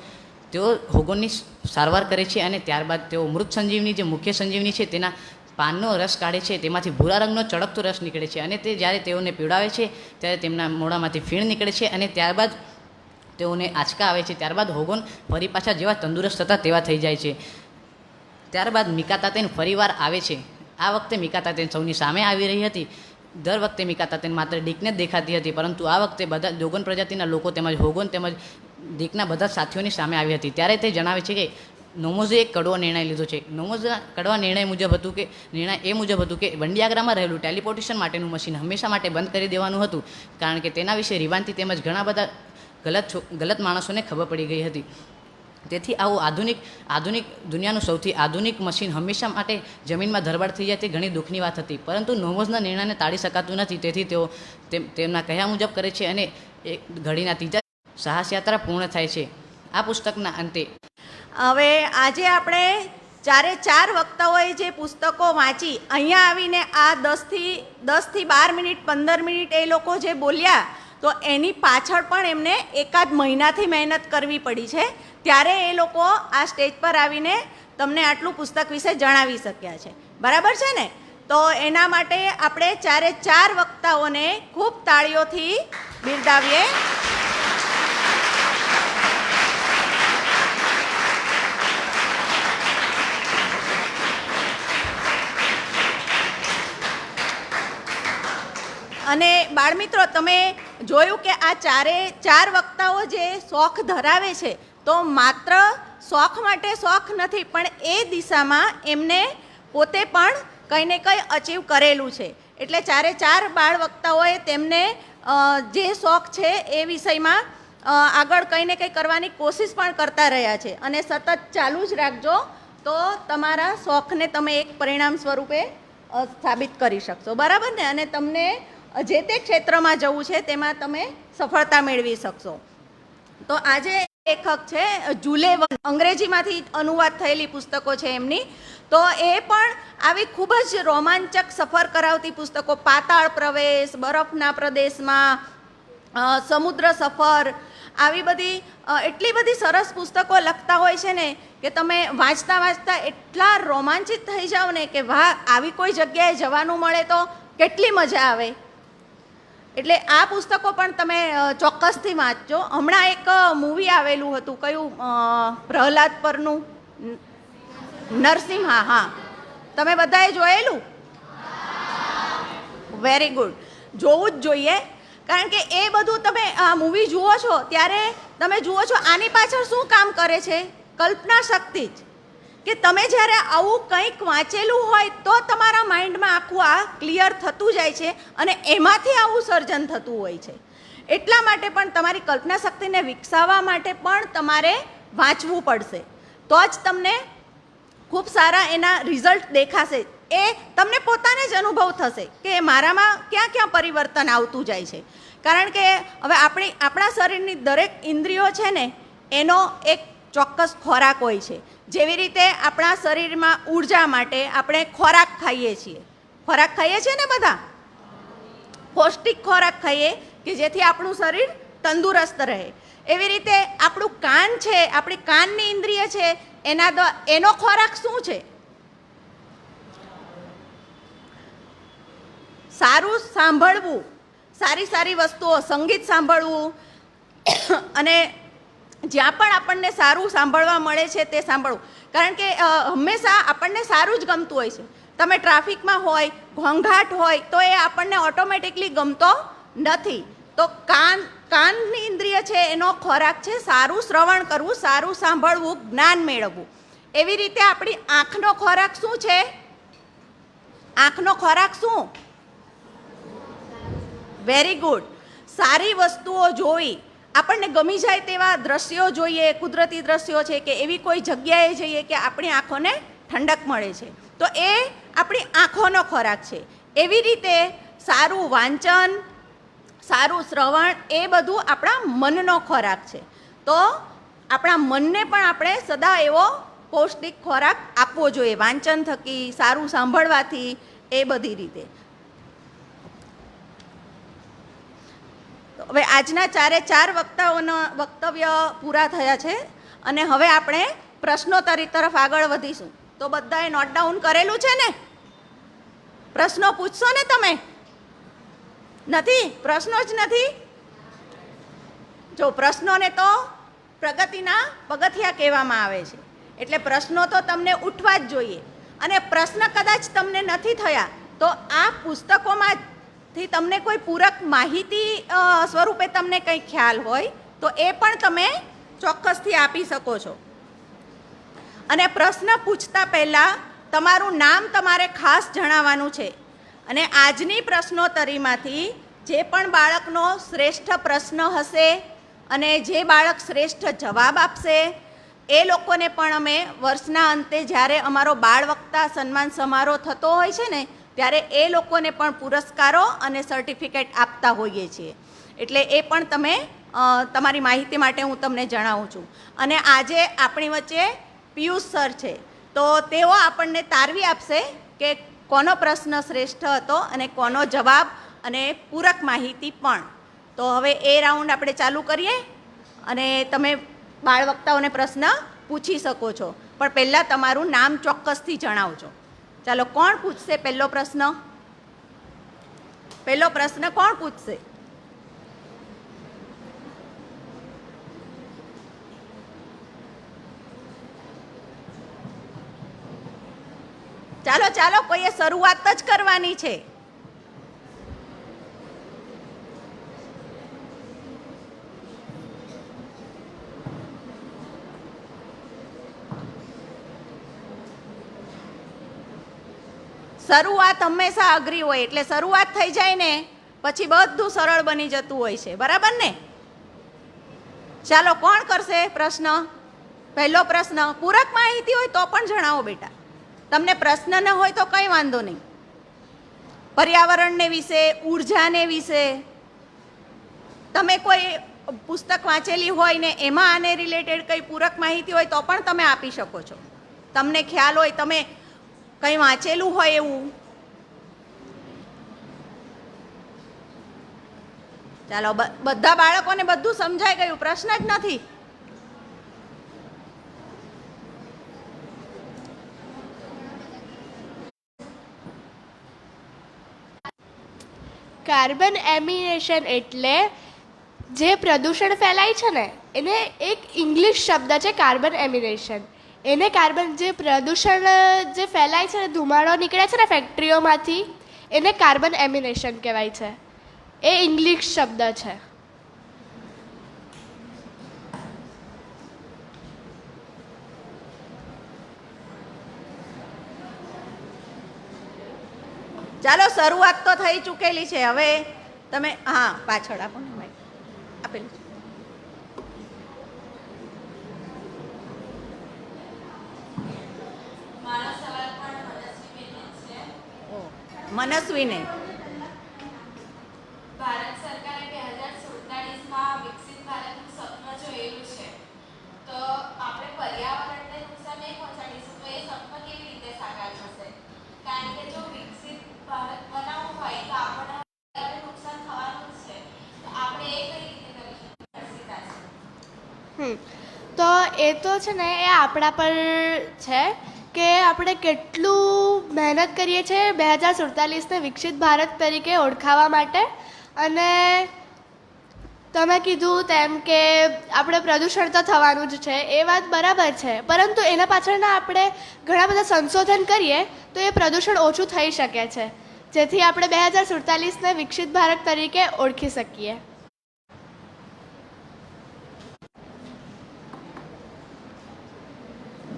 હોગોનની સારવાર કરે છે અને ત્યારબાદ તેઓ મૃત સંજીવની જે મુખ્ય સંજીવની છે તેના પાનનો રસ કાઢે છે. તેમાંથી ભૂરા રંગનો ચળકતો રસ નીકળે છે અને તે જ્યારે તેઓને પીવડાવે છે ત્યારે તેમના મોઢામાંથી ફીણ નીકળે છે અને ત્યારબાદ તેઓને આંચકા આવે છે. ત્યારબાદ હોગોન ફરી પાછા જેવા તંદુરસ્ત હતા તેવા થઈ જાય છે. ત્યારબાદ મીકા તાતેન ફરીવાર આવે છે. આ વખતે મીકા તાતેન સૌની સામે આવી રહી હતી. દર વખતે મીકા તાતેન માત્ર ડીકને જ દેખાતી હતી, પરંતુ આ વખતે બધા ડોગન પ્રજાતિના લોકો તેમજ હોગોન તેમજ ડીકના બધા સાથીઓની સામે આવી હતી. ત્યારે તે જણાવે છે કે નોમોઝે એક કડવો નિર્ણય લીધો છે. નોમોઝના કડવા નિર્ણય એ મુજબ હતું કે બંડી આગ્રામાં રહેલું ટેલિપોર્ટેશન માટેનું મશીન હંમેશા માટે બંધ કરી દેવાનું હતું, કારણ કે તેના વિશે રિવાન્તી તેમજ ઘણા બધા ગલત માણસોને ખબર પડી ગઈ હતી. તેથી આવું આધુનિક દુનિયાનું સૌથી આધુનિક મશીન હંમેશા માટે જમીનમાં ધરબાર થઈ જાય તે ઘણી દુઃખની વાત હતી, પરંતુ નોમોઝના નિર્ણયને ટાળી શકાતું નથી. તેથી તેઓ તેમના કહ્યા મુજબ કરે છે અને એક ઘડીના ત્રીજા સાહસ યાત્રા પૂર્ણ થાય છે. આ પુસ્તકના અંતે હવે આજે આપણે 4 વક્તાઓએ જે પુસ્તકો વાંચી અહીંયા આવીને આ 10 થી 12 મિનિટ 15 મિનિટ એ લોકો જે બોલ્યા, તો એની પાછળ પણ એમને એકાદ મહિનાથી મહેનત કરવી પડી છે, ત્યારે એ લોકો આ સ્ટેજ પર આવીને તમને આટલું પુસ્તક વિશે જણાવી શક્યા છે. બરાબર છે ને? તો એના માટે આપણે 4 વક્તાઓને ખૂબ તાળીઓથી બિરદાવીએ. અને બાળમિત્રો, તમે જોયું કે આ 4 વક્તાઓ જે શોખ ધરાવે છે, તો માત્ર શોખ માટે શોખ નથી, પણ એ દિશામાં એમને પોતે પણ કંઈ ને કંઈ અચીવ કરેલું છે. એટલે ચારે ચાર બાળ વક્તાઓએ તેમને જે શોખ છે એ વિષયમાં આગળ કંઈ ને કંઈ કરવાની કોશિશ પણ કરતા રહ્યા છે અને સતત ચાલુ જ રાખજો તો તમારા શોખને તમે એક પરિણામ સ્વરૂપે સાબિત કરી શકશો, બરાબર ને? અને તમને જે તે ક્ષેત્રમાં જવું છે તેમાં તમે સફળતા મેળવી શકશો. તો આજે લેખક છે જુલે વર્ન, અંગ્રેજીમાંથી અનુવાદ થયેલી પુસ્તકો છે એમની. તો એ પણ આવી ખૂબ જ રોમાંચક સફર કરાવતી પુસ્તકો, પાતાળ પ્રવેશ, બરફના પ્રદેશમાં, સમુદ્ર સફર, આવી બધી એટલી બધી સરસ પુસ્તકો લખતા હોય છે ને કે તમે વાંચતા વાંચતા એટલા રોમાંચિત થઈ જાઓ ને કે વાહ, આવી કોઈ જગ્યાએ જવાનું મળે તો કેટલી મજા આવે. એટલે આ પુસ્તકો પણ તમે ચોક્કસથી વાંચજો. હમણાં એક મૂવી આવેલું હતું, કયું, પ્રહલાદ પરનું, નરસિંહા. હા, તમે બધાએ જોયેલું? વેરી ગુડ, જોવું જ જોઈએ. કારણ કે એ બધું તમે આ મૂવી જુઓ છો ત્યારે તમે જુઓ છો આની પાછળ શું કામ કરે છે? કલ્પના શક્તિ જ. કે તમે જ્યારે આવું કંઈક વાંચેલું હોય તો તમારા માઇન્ડમાં આખું આ ક્લિયર થતું જાય છે અને એમાંથી આવું સર્જન થતું હોય છે. એટલા માટે પણ તમારી કલ્પના શક્તિને વિકસાવવા માટે પણ તમારે વાંચવું પડશે, તો જ તમને ખૂબ સારા એના રિઝલ્ટ દેખાશે. એ તમને પોતાને જ અનુભવ થશે કે મારામાં ક્યાં ક્યાં પરિવર્તન આવતું જાય છે. કારણ કે હવે આપણા શરીરની દરેક ઇન્દ્રિયો છે ને એનો એક ચોક્કસ ખોરાક હોય છે. જેવી રીતે આપણા શરીરમાં ઉર્જા માટે આપણે ખોરાક ખાઈએ છીએ. ખોરાક ખાઈએ છીએ ને બધા, પૌષ્ટિક ખોરાક ખાઈએ કે જેથી આપણું શરીર તંદુરસ્ત રહે. એવી રીતે આપણું કાન છે, આપણી કાનની ઇન્દ્રિય છે, એનો ખોરાક શું છે? સારું સાંભળવું, સારી સારી વસ્તુઓ, સંગીત સાંભળવું અને જ્યાં પણ આપણને સારું સાંભળવા મળે છે તે સાંભળવું. કારણ કે હંમેશા આપણને સારું જ ગમતું હોય છે. તમે ટ્રાફિકમાં હોય, ઘોંઘાટ હોય તો એ આપણને ઓટોમેટિકલી ગમતો નથી. તો કાનની ઇન્દ્રિય છે એનો ખોરાક છે સારું શ્રવણ કરવું, સારું સાંભળવું, જ્ઞાન મેળવવું. એવી રીતે આપણી આંખનો ખોરાક શું છે? આંખનો ખોરાક શું? વેરી ગુડ, સારી વસ્તુઓ જોઈ, આપણને ગમી જાય તેવા દ્રશ્યો જોઈએ, કુદરતી દ્રશ્યો છે કે એવી કોઈ જગ્યાએ જઈએ કે આપણી આંખોને ઠંડક મળે છે, તો એ આપણી આંખોનો ખોરાક છે. એવી રીતે સારું વાંચન, સારું શ્રવણ, એ બધું આપણા મનનો ખોરાક છે. તો આપણા મનને પણ આપણે સદા એવો પૌષ્ટિક ખોરાક આપવો જોઈએ, વાંચન થકી, સારું સાંભળવાથી, એ બધી રીતે. હવે આજના ચારે ચાર વક્તાઓના વક્તવ્ય પૂરા થયા છે અને હવે આપણે પ્રશ્નોત્તરી તરફ આગળ વધીશું. તો બધાએ નોટ ડાઉન કરેલું છે ને? પ્રશ્નો પૂછશો ને તમે? નથી? પ્રશ્નો જ નથી? જો, પ્રશ્નોને તો પ્રગતિના પગથિયા કહેવામાં આવે છે. એટલે પ્રશ્નો તો તમને ઉઠવા જ જોઈએ. અને પ્રશ્ન કદાચ તમને નથી થયા તો આ પુસ્તકોમાંથી તમને કોઈ પૂરક માહિતી સ્વરૂપે તમને કંઈ ખ્યાલ હોય તો એ પણ તમે ચોક્કસથી આપી શકો છો. અને પ્રશ્ન પૂછતા પહેલાં તમારું નામ તમારે ખાસ જણાવવાનું છે. અને આજની પ્રશ્નોત્તરીમાંથી જે પણ બાળકનો શ્રેષ્ઠ પ્રશ્ન હશે અને જે બાળક શ્રેષ્ઠ જવાબ આપશે એ લોકોને પણ અમે વર્ષના અંતે જ્યારે અમારો બાળ વક્તા સન્માન સમારોહ થતો હોય છે ને ત્યારે એ લોકોને પણ પુરસ્કારો અને સર્ટિફિકેટ આપતા હોઈએ છીએ. એટલે એ પણ તમે તમારી માહિતી માટે હું તમને જણાવું છું. અને આજે આપણી વચ્ચે પિયુષ સર છે, તો તેઓ આપણને તારવી આપશે કે કોનો પ્રશ્ન શ્રેષ્ઠ હતો અને કોનો જવાબ અને પૂરક માહિતી પણ. તો હવે એ રાઉન્ડ આપણે ચાલુ કરીએ અને તમે બાળ વક્તાઓને પ્રશ્ન પૂછી શકો છો, પણ પહેલાં તમારું નામ ચોક્કસથી જણાવજો. ચાલો, કોણ પૂછશે પહેલો પ્રશ્ન? પહેલો પ્રશ્ન કોણ પૂછશે? ચાલો ચાલો, કોઈએ શરૂઆત જ કરવાની છે. શરૂઆત હંમેશા અઘરી હોય, એટલે શરૂઆત થઈ જાય ને પછી બધું સરળ બની જતું હોય છે, બરાબર ને? ચાલો, કોણ કરશે પ્રશ્ન? પહેલો પ્રશ્ન. પૂરક માહિતી હોય તો પણ જણાવો બેટા. તમને પ્રશ્ન ન હોય તો કંઈ વાંધો નહીં. પર્યાવરણને વિશે, ઉર્જાને વિશે તમે કોઈ પુસ્તક વાંચેલી હોય ને એમાં આને રિલેટેડ કંઈ પૂરક માહિતી હોય તો પણ તમે આપી શકો છો. તમને ખ્યાલ હોય, તમે કંઈ વાંચેલું હોય એવું. ચાલો, બધા બાળકોને બધું સમજાઈ ગયું, પ્રશ્ન જ નથી. કાર્બન એમિનેશન એટલે જે પ્રદૂષણ ફેલાય છે ને એને એક ઇંગ્લિશ શબ્દ છે કાર્બન એમિનેશન. એને કાર્બન જે પ્રદૂષણ જે ફેલાય છે ને, ધુમાડો નીકળે છે ને ફેક્ટરીઓમાંથી, એને કાર્બન એમિનેશન કહેવાય છે. એ ઇંગ્લિશ શબ્દ છે. ચાલો, શરૂઆત તો થઈ ચૂકેલી છે. હવે તમે હા પાછળ આપો ને માઈક. આપેલું છે. મનસ્વીને ભારત સરકારે 2047માં વિકસિત ભારતનું સપનું જોયેલું છે, તો આપણે પર્યાવરણને નુકસાન નહીં પહોંચાડીશું તો એ સપનું કેવી રીતે સાકાર થશે? કારણ કે જો વિકસિત ભારત બનાવવું હોય તો આપણને નુકસાન થવાનું જ છે, તો આપણે એ કઈ રીતે કરી શકીએ? તો એ તો છે ને, એ આપણા પર છે કે આપણે કેટલું મહેનત કરીએ છીએ 2047ને વિકસિત ભારત તરીકે ઓળખાવા માટે. અને તમે કીધું તેમ કે આપણે પ્રદૂષણ તો થવાનું જ છે, એ વાત બરાબર છે, પરંતુ એના પાછળના આપણે ઘણા બધા સંશોધન કરીએ તો એ પ્રદૂષણ ઓછું થઈ શકે છે, જેથી આપણે 2047ને વિકસિત ભારત તરીકે ઓળખી શકીએ.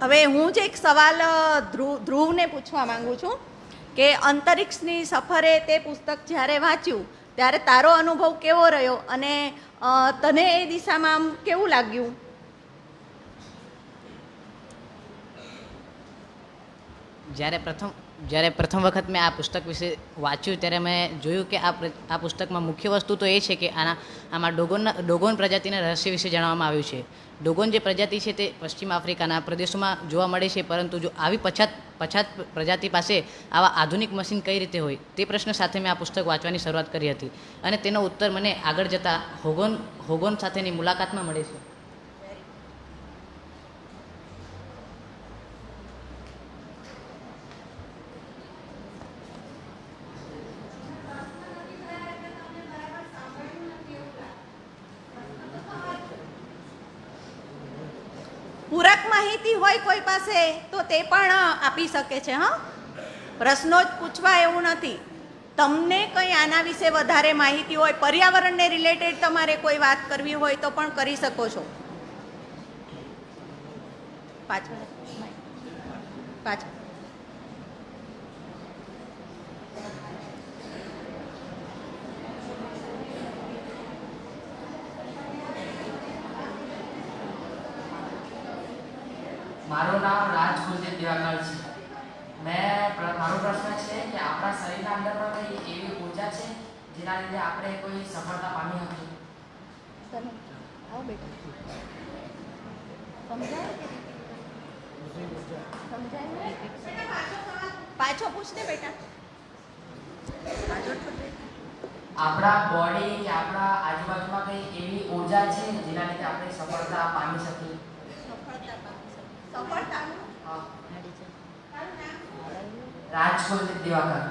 હવે હું જ એક સવાલ ધ્રુવને પૂછવા માંગુ છું કે અંતરિક્ષની સફરે તે પુસ્તક જ્યારે વાંચ્યું ત્યારે તારો અનુભવ કેવો રહ્યો અને તને એ દિશામાં આમ કેવું લાગ્યું? જ્યારે પ્રથમ વખત મેં આ પુસ્તક વિશે વાંચ્યું ત્યારે મેં જોયું કે આ પુસ્તકમાં મુખ્ય વસ્તુ તો એ છે કે આમાં ડોગોન પ્રજાતિના રહસ્ય વિશે જણાવવામાં આવ્યું છે. ડોગોન જે પ્રજાતિ છે તે પશ્ચિમ આફ્રિકાના પ્રદેશોમાં જોવા મળે છે, પરંતુ જો આવી પછાત પ્રજાતિ પાસે આવા આધુનિક મશીન કઈ રીતે હોય તે પ્રશ્ન સાથે મેં આ પુસ્તક વાંચવાની શરૂઆત કરી હતી અને તેનો ઉત્તર મને આગળ જતાં હોગોન સાથેની મુલાકાતમાં મળે છે. પૂરક માહિતી હોય કોઈ પાસે તો તે પણ આપી શકે છે. હા, પ્રશ્નો જ પૂછવા એવું નથી. તમને કંઈ આના વિશે વધારે માહિતી હોય, પર્યાવરણને રિલેટેડ તમારે કોઈ વાત કરવી હોય તો પણ કરી શકો છો. પાછળ મારું નામ રાજ કુલદીપ દિવાકર છે. મારો પ્રશ્ન છે કે આપણા શરીરના અંદરમાં કઈ એવી ઊર્જા છે જેના લીધે આપણે કોઈ સફળતા પામી હતી? પાછો પૂછને બેટા. આપણા બોડી કે આપણા આજુબાજુમાં કઈ એવી ઊર્જા છે જેના લીધે આપણે સફળતા પામી શકીએ? રાજ કુલદીપ દિવાકર.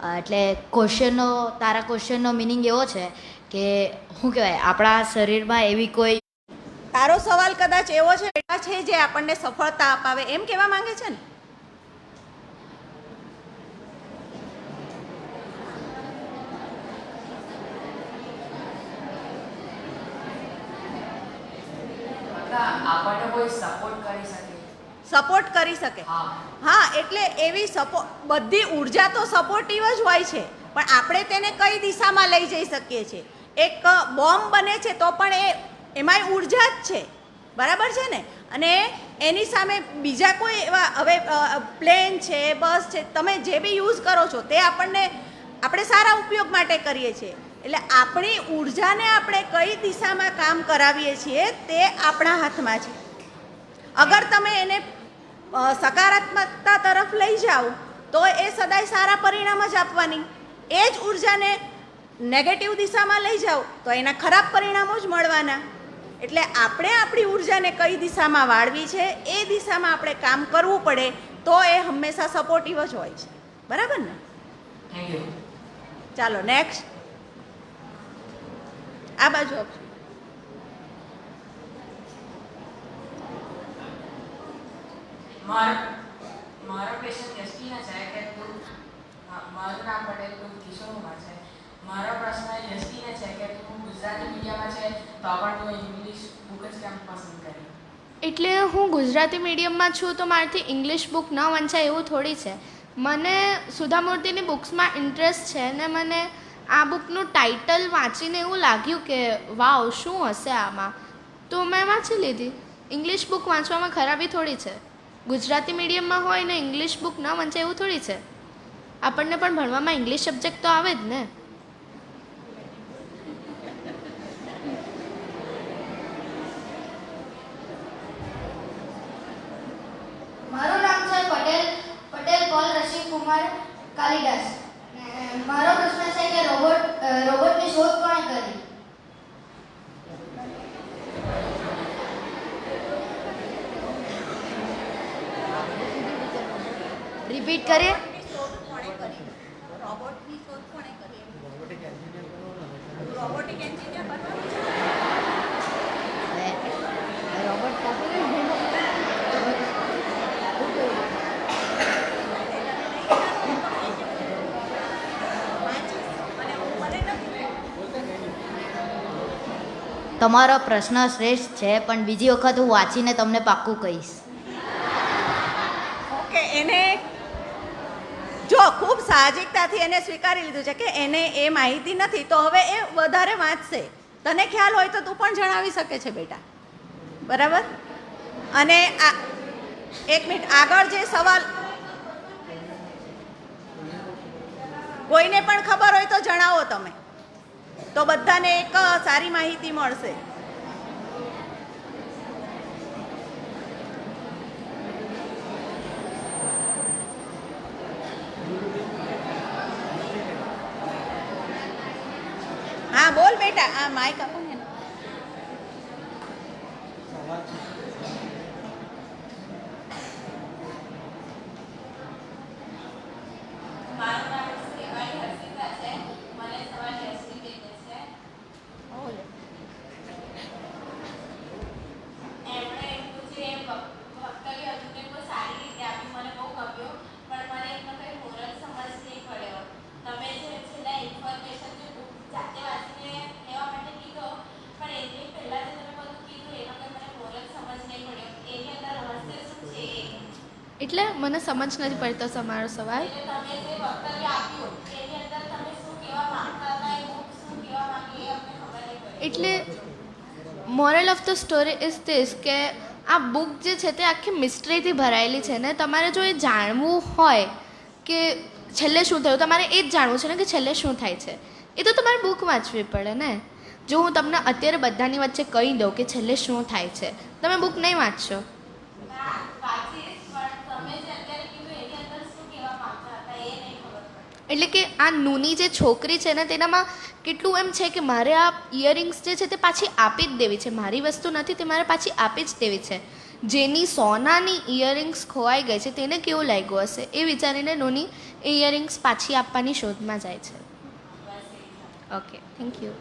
એટલે તારા ક્વેશ્ચનનો મિનિંગ એવો છે કે શું કહેવાય, આપણા શરીરમાં એવી કોઈ તારો સવાલ કદાચ એવો છે બેટા છે જે આપણને સફળતા અપાવે એમ કહેવા માંગે છે ને? મતલબ આપણને કોઈ સપોર્ટ કરી શકે. સપોર્ટ કરી શકે. હા. હા, એટલે એવી બધી ઉર્જા તો સપોર્ટિવ જ હોય છે, પણ આપણે તેને કઈ દિશામાં લઈ જઈ શકીએ છીએ. એક બોમ્બ બને છે તો પણ એમાંય ઉર્જા જ છે, બરાબર છે ને? અને એની સામે બીજા કોઈ એવા હવે પ્લેન છે, બસ છે, તમે જે બી યુઝ કરો છો તે આપણે સારા ઉપયોગ માટે કરીએ છીએ. એટલે આપણી ઉર્જાને આપણે કઈ દિશામાં કામ કરાવીએ છીએ તે આપણા હાથમાં છે. અગર તમે એને સકારાત્મકતા તરફ લઈ જાઓ તો એ સદાય સારા પરિણામ જ આપવાની. એ જ ઉર્જાને નેગેટિવ દિશામાં લઈ જાઓ તો એના ખરાબ પરિણામો જ મળવાના. એટલે આપણે આપણી ઉર્જાને કઈ દિશામાં વાળવી છે એ દિશામાં આપણે કામ કરવું પડે તો એ હંમેશા સપોર્ટિવ જ હોય છે, બરાબર ને? Thank you. ચાલો નેક્સ્ટ, આ બાજુ આપજો. મારો ક્વેશ્ચન યશવીના છે કે મારું નામ પટેલ તું કિશોરમાં છે. મારો પ્રશ્ન યશવીને છે કે તું ગુજરાતી મીડિયમમાં છે તો પણ તું ઇંગ્લિશ બુક જ કેમ પસંદ કરી? એટલે હું ગુજરાતી મીડિયમમાં છું તો મારાથી ઇંગ્લિશ બુક ન વંચાય એવું થોડી છે. મને સુધા મૂર્તિની બુક્સમાં ઇન્ટરેસ્ટ છે ને મને આ બુકનું ટાઇટલ વાંચીને એવું લાગ્યું કે વાવ, શું હશે આમાં, તો મેં વાંચી લીધી. ઇંગ્લિશ બુક વાંચવામાં ખરાબી થોડી છે. ગુજરાતી મીડિયમમાં હોય ને ઇંગ્લિશ બુક ન વંચાય એવું થોડી છે. આપણને પણ ભણવામાં ઇંગ્લિશ સબ્જેક્ટ તો આવે જ ને. મારું નામ છે પટેલ પોલ રશિદ કુમાર કાલિદાસ. મારો પ્રશ્ન છે કે રોબોટની શોધ કોણે કરી? રિપીટ કરીએ. રોબોટની શોધ કોણે કરી? રોબોટિક એન્જિનિયર બનવાનું છે. રોબોટ તમારો પ્રશ્ન શ્રેષ્ઠ છે, પણ બીજી વખત હું વાંચીને તમને પાક્કું કહીશ. ઓકે, એને જો ખૂબ સાહજિકતાથી એને સ્વીકારી લીધું છે કે એને એ માહિતી નથી, તો હવે એ વધારે વાંચશે. તને ખ્યાલ હોય તો તું પણ જણાવી શકે છે બેટા, બરાબર? અને એક મિનિટ, આગળ જે સવાલ કોઈને પણ ખબર હોય તો જણાવો તમે, તો બધાને એક સારી માહિતી મળશે. હા બોલ બેટા, આ માઈક આપો ને. મારું નામ શ્રીવાણી હર્ષિતા છે. મને સવાલ યશવી બેને છે. એમણે એમનું જે વક્તવ્ય હતું તે બહુ સારી રીતે આપ્યું, મને બહુ ગમ્યું, પણ મને એમનો કંઈ મોરલ સમજ નહીં પડ્યો. તમે જે છેલ્લા ઇન્ફોર્મેશન જે બુક જાતે વાંચીને લેવા માટે કીધો, પણ એની પહેલાં જે તમે બધું કીધું એનો કંઈ મને મોરલ સમજ નહીં પડ્યો. એની અંદર રહસ્ય શું છે એ? એટલે મને સમજ નથી પડતો તમારો સવાલ. એટલે તમે જે વક્તવ્ય આપ્યું એની અંદર તમે શું કહેવા માંગતા હતા, એ બુક શું કહેવા માંગી એ અમને ખબર નહીં પડી. એટલે moral of the story is this કે આ બુક જે છે તે આખી મિસ્ટ્રીથી ભરાયેલી છે ને તમારે જો એ જાણવું હોય કે છેલ્લે શું થયું, તમારે એ જ જાણવું છે ને કે છેલ્લે શું થાય છે, એ તો તમારે બુક વાંચવી પડે ને. જો હું તમને અત્યારે બધાની વચ્ચે કહી દઉં કે છેલ્લે શું થાય છે, તમે બુક નહીં વાંચશો. ના, વાંચીશ, પણ તમે જે અત્યારે કીધું એની અંદર શું કહેવા માંગતા હતા એ નહીં ખબર પડી. એટલે કે આ નૂની જે છોકરી છે ને તેનામાં કેટલું એમ છે કે મારે આ ઇયરિંગ્સ જે છે તે પાછી આપી જ દેવી છે, મારી વસ્તુ નથી, તે મારે પાછી આપી જ દેવી છે. જેની સોનાની ઇયરિંગ્સ ખોવાઈ ગઈ છે તેને કેવું લાગ્યું હશે એ વિચારીને નૂની એ ઇયરિંગ્સ પાછી આપવાની શોધમાં જાય છે. Okay, thank you.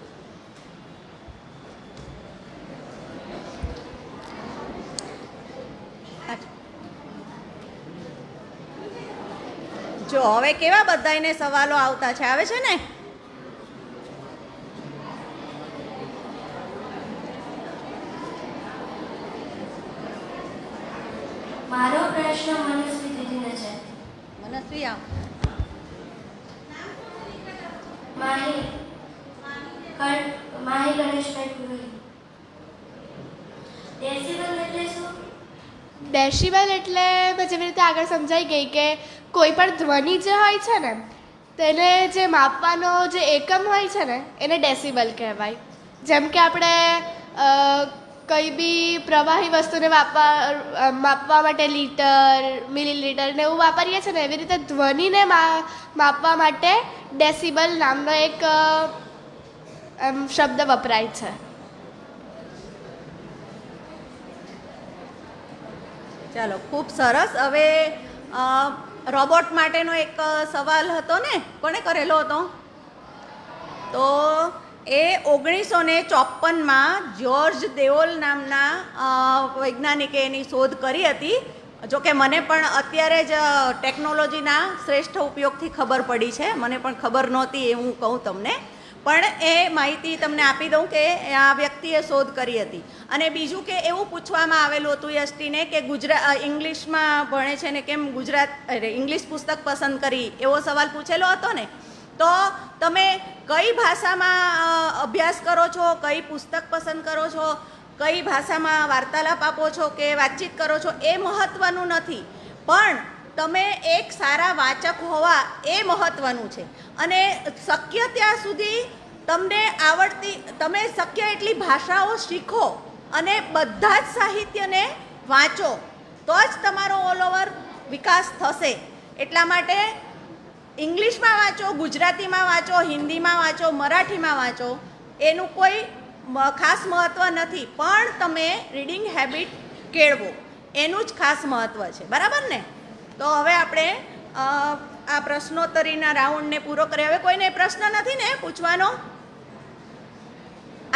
જો હવે કેવા બધાયને સવાલો આવતા છે, આવે છે ને? પ્રિયા માહી ગણેશભાઈ પુરોહિત. ડેસિબલ એટલે શું? ડેસિબલ એટલે મેં જેવી રીતે આગળ સમજાઈ ગઈ કે કોઈ પણ ધ્વનિ જે હોય છે ને તેને જે માપવાનો જે એકમ હોય છે ને એને ડેસિબલ કહેવાય. જેમ કે આપણે કંઈ બી પ્રવાહી વસ્તુને માપવા માટે લીટર મિલીલીટર ને એવું વાપરીએ છીએ ને એવી રીતે ધ્વનિને માપવા માટે ડેસિબલ નામનો એક શબ્દ વપરાય છે. ચાલો, ખૂબ સરસ. હવે રોબોટ માટેનો એક સવાલ હતો ને, કોણે કરેલો હતો? તો એ 1954માં જ્યોર્જ દેઓલ નામના વૈજ્ઞાનિકે એની શોધ કરી હતી. જોકે મને પણ અત્યારે જ ટેકનોલોજીના શ્રેષ્ઠ ઉપયોગથી ખબર પડી છે, મને પણ ખબર નહોતી એ હું કહું તમને, પણ એ માહિતી તમને આપી દઉં કે આ વ્યક્તિએ શોધ કરી હતી. અને બીજું કે એવું પૂછવામાં આવેલું હતું યષ્ટીને કે ઇંગ્લિશમાં ભણે છે ને કેમ ઇંગ્લિશ પુસ્તક પસંદ કરી, એવો સવાલ પૂછેલો હતો ને. તો તમે કઈ ભાષામાં અભ્યાસ કરો છો, કઈ પુસ્તક પસંદ કરો છો, કઈ ભાષામાં વાર્તાલાપ આપો છો કે વાતચીત કરો છો એ મહત્ત્વનું નથી, પણ તમે એક સારા વાચક હોવા એ મહત્ત્વનું છે. અને શક્ય ત્યાં સુધી તમે શક્ય એટલી ભાષાઓ શીખો અને બધા જ સાહિત્યને વાંચો, તો જ તમારો ઓલ ઓવર વિકાસ થશે. એટલા માટે ઇંગ્લિશમાં વાંચો, ગુજરાતીમાં વાંચો, હિન્દીમાં વાંચો, મરાઠીમાં વાંચો, એનું કોઈ ખાસ મહત્ત્વ નથી, પણ તમે રીડિંગ હેબિટ કેળવો એનું જ ખાસ મહત્ત્વ છે. બરાબર ને? તો હવે આપણે આ પ્રશ્નોત્તરીના રાઉન્ડને પૂરો કરીએ. હવે કોઈને પ્રશ્ન નથી ને પૂછવાનો?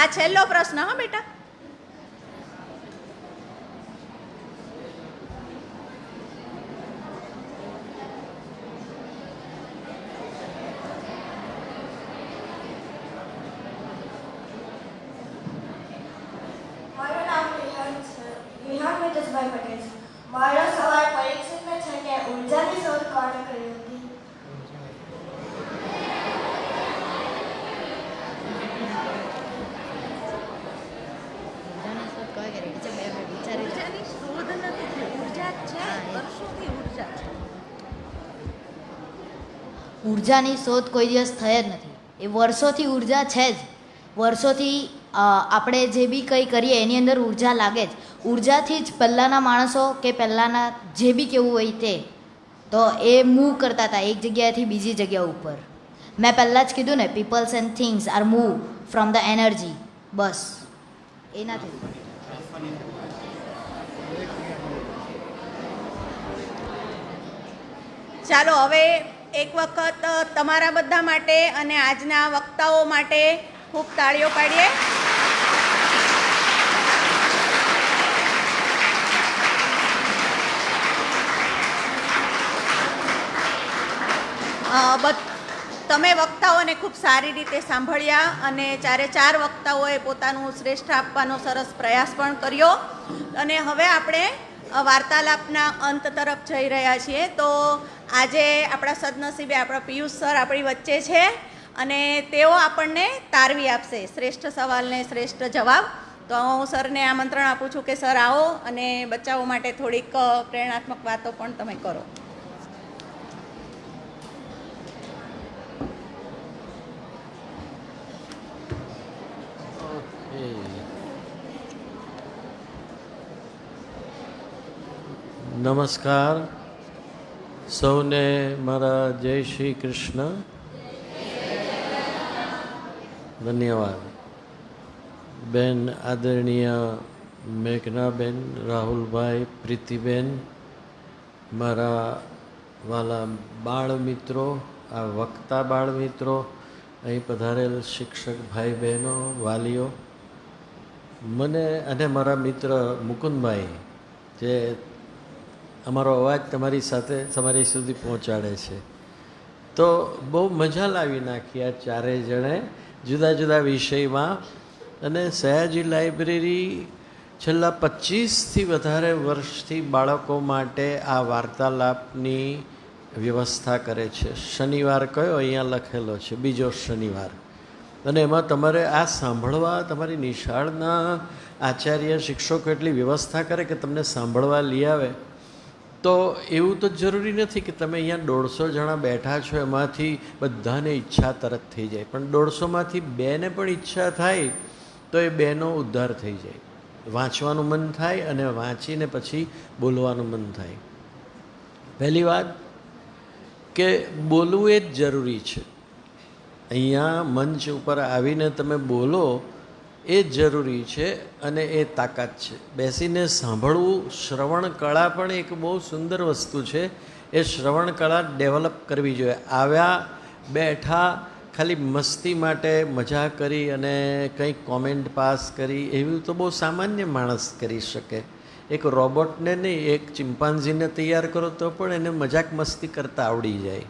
આ છેલ્લો પ્રશ્ન. હા બેટા, મારું નામ વિહાન મિતેશભાઈ પટેલ છે. મારો સવાલ પરીક્ષિતને છે કે ઉર્જાની શોધ કોણે કરી હતી? ઉર્જાની શોધ નથી, ઉર્જા છે, વર્ષોથી ઉર્જા છે. ઉર્જાની શોધ કોઈ દિવસ થઈ જ નથી. એ વર્ષોથી ઉર્જા છે જ. વર્ષોથી આપણે જે બી કંઈ કરીએ એની અંદર ઉર્જા લાગે જ. ઉર્જાથી જ પહેલાંના માણસો કે પહેલાંના જે બી કેવું હોય તે તો એ મૂવ કરતા હતા એક જગ્યાએથી બીજી જગ્યા ઉપર. મેં પહેલાં જ કીધું ને, peoples and things are move from the energy. બસ એનાથી. ચાલો, હવે એક વખત તમારા બધા માટે અને આજના વક્તાઓ માટે ખૂબ તાળીઓ પાડીએ. તમે વક્તાઓને ખૂબ સારી રીતે સાંભળ્યા અને ચારે ચાર વક્તાઓએ પોતાનું શ્રેષ્ઠ આપવાનો સરસ પ્રયાસ પણ કર્યો. અને હવે આપણે વાર્તાલાપના અંત તરફ જઈ રહ્યા છીએ. તો આજે આપણા સદનસીબે આપણા પિયુષ સર આપણી વચ્ચે છે અને તેઓ આપણને તારવી આપશે શ્રેષ્ઠ સવાલને શ્રેષ્ઠ જવાબ. તો હું સરને આમંત્રણ આપું છું કે સર આવો અને બચ્ચાઓ માટે થોડીક પ્રેરણાત્મક વાતો પણ તમે કરો. નમસ્કાર સૌને, મારા જય શ્રી કૃષ્ણ. ધન્યવાદ. બેન આદરણીય મેઘનાબેન, રાહુલભાઈ, પ્રીતિબેન, મારા વાલા બાળ મિત્રો, આ વક્તા બાળ મિત્રો, અહીં પધારેલ શિક્ષક ભાઈ બહેનો, વાલીઓ, મને અને મારા મિત્ર મુકુંદભાઈ જે અમારો અવાજ તમારી સુધી પહોંચાડે છે, તો બહુ મજા લાવી નાખી આ ચારેય જણે જુદા જુદા વિષયમાં. અને સયાજી લાઇબ્રેરી છેલ્લા 25થી વધારે વર્ષથી બાળકો માટે આ વાર્તાલાપની વ્યવસ્થા કરે છે. શનિવાર કયો અહીંયા લખેલો છે, બીજો શનિવાર. અને એમાં તમારે આ સાંભળવા તમારી નિશાળના આચાર્ય શિક્ષકો એટલી વ્યવસ્થા કરે કે તમને સાંભળવા લઈ આવે. તો એવું તો જરૂરી નથી કે તમે અહીંયા 150 જણા બેઠા છો એમાંથી બધાને ઈચ્છા તરત થઈ જાય, પણ 150માંથી 2ને પણ ઈચ્છા થાય તો એ 2નો ઉદ્ધાર થઈ જાય. વાંચવાનું મન થાય અને વાંચીને પછી બોલવાનું મન થાય. પહેલી વાત કે બોલવું એ જ જરૂરી છે. અહીંયા મંચ ઉપર આવીને તમે બોલો એ જ જરૂરી છે અને એ તાકાત છે. બેસીને સાંભળવું, શ્રવણ કળા પણ એક બહુ સુંદર વસ્તુ છે. એ શ્રવણ કળા ડેવલપ કરવી જોઈએ. આવ્યા બેઠા ખાલી મસ્તી માટે મજા કરી અને કંઈક કોમેન્ટ પાસ કરી એવું તો બહુ સામાન્ય માણસ કરી શકે. એક રોબોટને નહીં, એક ચિમ્પાન્ઝીને તૈયાર કરો તો પણ એને મજાક મસ્તી કરતાં આવડી જાય.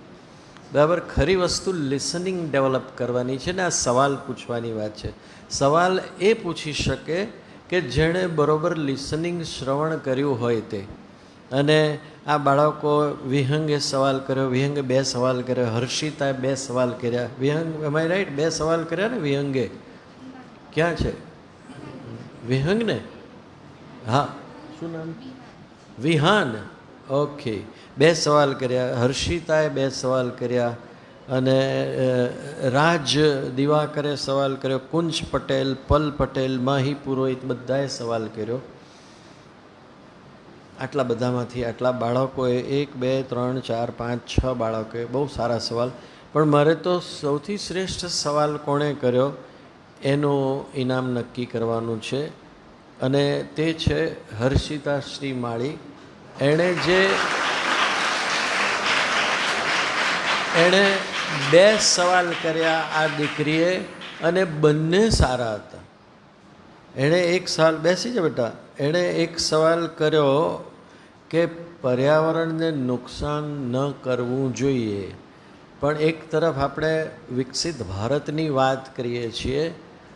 બરાબર. ખરી વસ્તુ લિસનિંગ ડેવલપ કરવાની છે ને આ સવાલ પૂછવાની વાત છે. સવાલ એ પૂછી શકે કે જેણે બરોબર લિસનિંગ શ્રવણ કર્યું હોય તે. અને આ બાળકો વિહંગે સવાલ કર્યો, વિહંગે 2 સવાલ કર્યો, હર્ષિતાએ 2 સવાલ કર્યા. વિહંગ એમ રાઈટ 2 સવાલ કર્યા ને વિહંગે? ક્યાં છે વિહંગ ને? હા, શું નામ? વિહાન. ઓકે, 2 સવાલ કર્યા. હર્ષિતાએ 2 સવાલ કર્યા અને રાજ દિવાકરે સવાલ કર્યો. કુંજ પટેલ, પલ પટેલ, માહી પુરોહિત બધાએ સવાલ કર્યો. આટલા બધામાંથી આટલા બાળકોએ 1 2 3 4 5 6 બાળકોએ બહુ સારા સવાલ. પણ મારે તો સૌથી શ્રેષ્ઠ સવાલ કોણે કર્યો એનું ઇનામ નક્કી કરવાનું છે અને તે છે હર્ષિતા શ્રી માળી. એણે 2 સવાલ કર્યા આ દીકરીએ અને બંને સારા હતા. એણે 1 સવાલ, બેસી જા બેટા, એણે 1 સવાલ કર્યો કે પર્યાવરણને નુકસાન ન કરવું જોઈએ. પણ એક તરફ આપણે વિકસિત ભારતની વાત કરીએ છીએ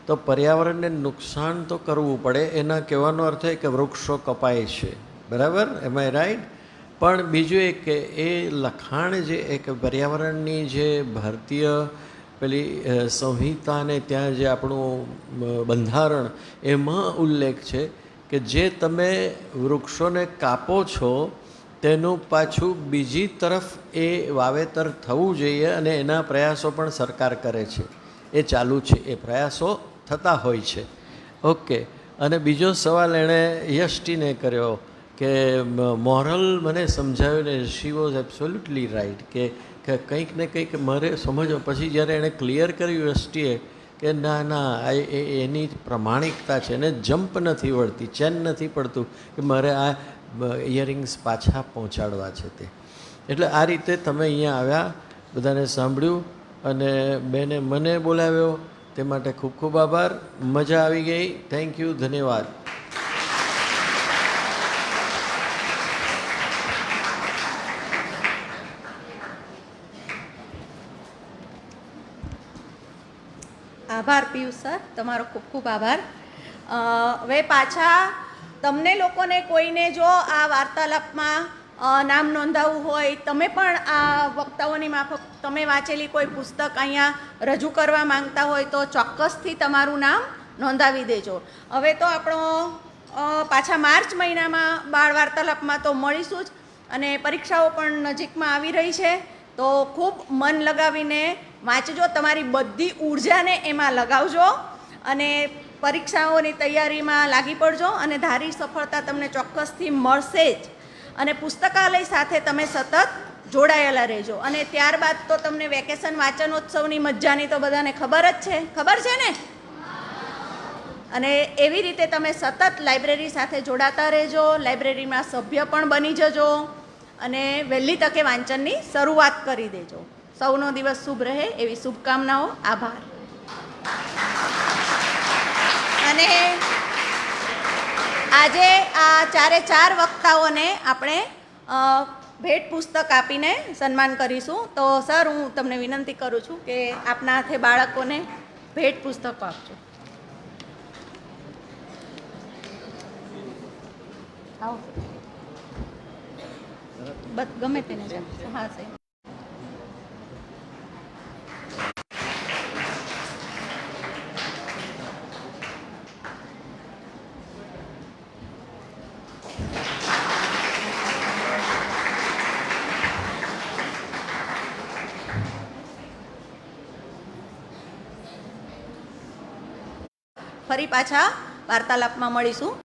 તો પર્યાવરણને નુકસાન તો કરવું પડે. એના કહેવાનો અર્થ એ કે વૃક્ષો કપાય છે. બરાબર, એમ આઈ રાઈટ? પણ બીજું એક કે એ લખાણ જે એક પર્યાવરણની જે ભારતીય પેલી સંહિતાને ત્યાં જે આપણું બંધારણ એમાં ઉલ્લેખ છે કે જે તમે વૃક્ષોને કાપો છો તેનું પાછું બીજી તરફ એ વાવેતર થવું જોઈએ અને એના પ્રયાસો પણ સરકાર કરે છે. એ ચાલુ છે, એ પ્રયાસો થતા હોય છે. ઓકે. અને બીજો સવાલ એણે યષ્ટીને કર્યો કે મોરલ મને સમજાવ્યું ને શી વોઝ એબ્સોલ્યુટલી રાઈટ કે કંઈક ને કંઈક મારે સમજવું. પછી જ્યારે એણે ક્લિયર કર્યું યષ્ટીએ કે ના ના એની પ્રમાણિકતા છે, એને જમ્પ નથી વળતી, ચેન નથી પડતું કે મારે આ ઇયરિંગ્સ પાછા પહોંચાડવા છે તે. એટલે આ રીતે તમે અહીંયા આવ્યા, બધાને સાંભળ્યું અને બેને મને બોલાવ્યો તે માટે ખૂબ ખૂબ આભાર. મજા આવી ગઈ. થેન્ક યુ, ધન્યવાદ. આભાર પિયુષ સર, તમારો ખૂબ ખૂબ આભાર. હવે પાછા તમને લોકોને કોઈને જો આ વાર્તાલાપમાં નામ નોંધાવવું હોય, તમે પણ આ વક્તાઓની માફક તમે વાંચેલી કોઈ પુસ્તક અહીંયા રજૂ કરવા માંગતા હોય તો ચોક્કસથી તમારું નામ નોંધાવી દેજો. હવે તો આપણો પાછા માર્ચ મહિનામાં બાળ વાર્તાલાપમાં તો મળીશું જ અને પરીક્ષાઓ પણ નજીકમાં આવી રહી છે. તો ખૂબ મન લગાવીને વાંચજો, તમારી બધી ઉર્જાને એમાં લગાવજો અને પરીક્ષાઓની તૈયારીમાં લાગી પડજો અને ધારી સફળતા તમને ચોક્કસથી મળશે જ. અને પુસ્તકાલય સાથે તમે સતત જોડાયેલા રહેજો. અને ત્યારબાદ તો તમને વેકેશન વાંચનોત્સવની મજાની તો બધાને ખબર જ છે, ખબર છે ને? અને એવી રીતે તમે સતત લાઇબ્રેરી સાથે જોડાતા રહેજો, લાઇબ્રેરીમાં સભ્ય પણ બની જજો અને વહેલી તકે વાંચનની શરૂઆત કરી દેજો. સૌનો દિવસ શુભ રહે એવી શુભકામનાઓ. આભાર. અને આજે આ 4 વક્તાઓને આપણે ભેટ પુસ્તક આપીને સન્માન કરીશું. તો સર, હું તમને વિનંતી કરું છું કે આપના હાથે બાળકોને ભેટ પુસ્તકો આપજો. આવો. ગમે તેને ચાલશે. હા સાહેબ. ફરી પાછા વાર્તાલાપમાં મળીશું.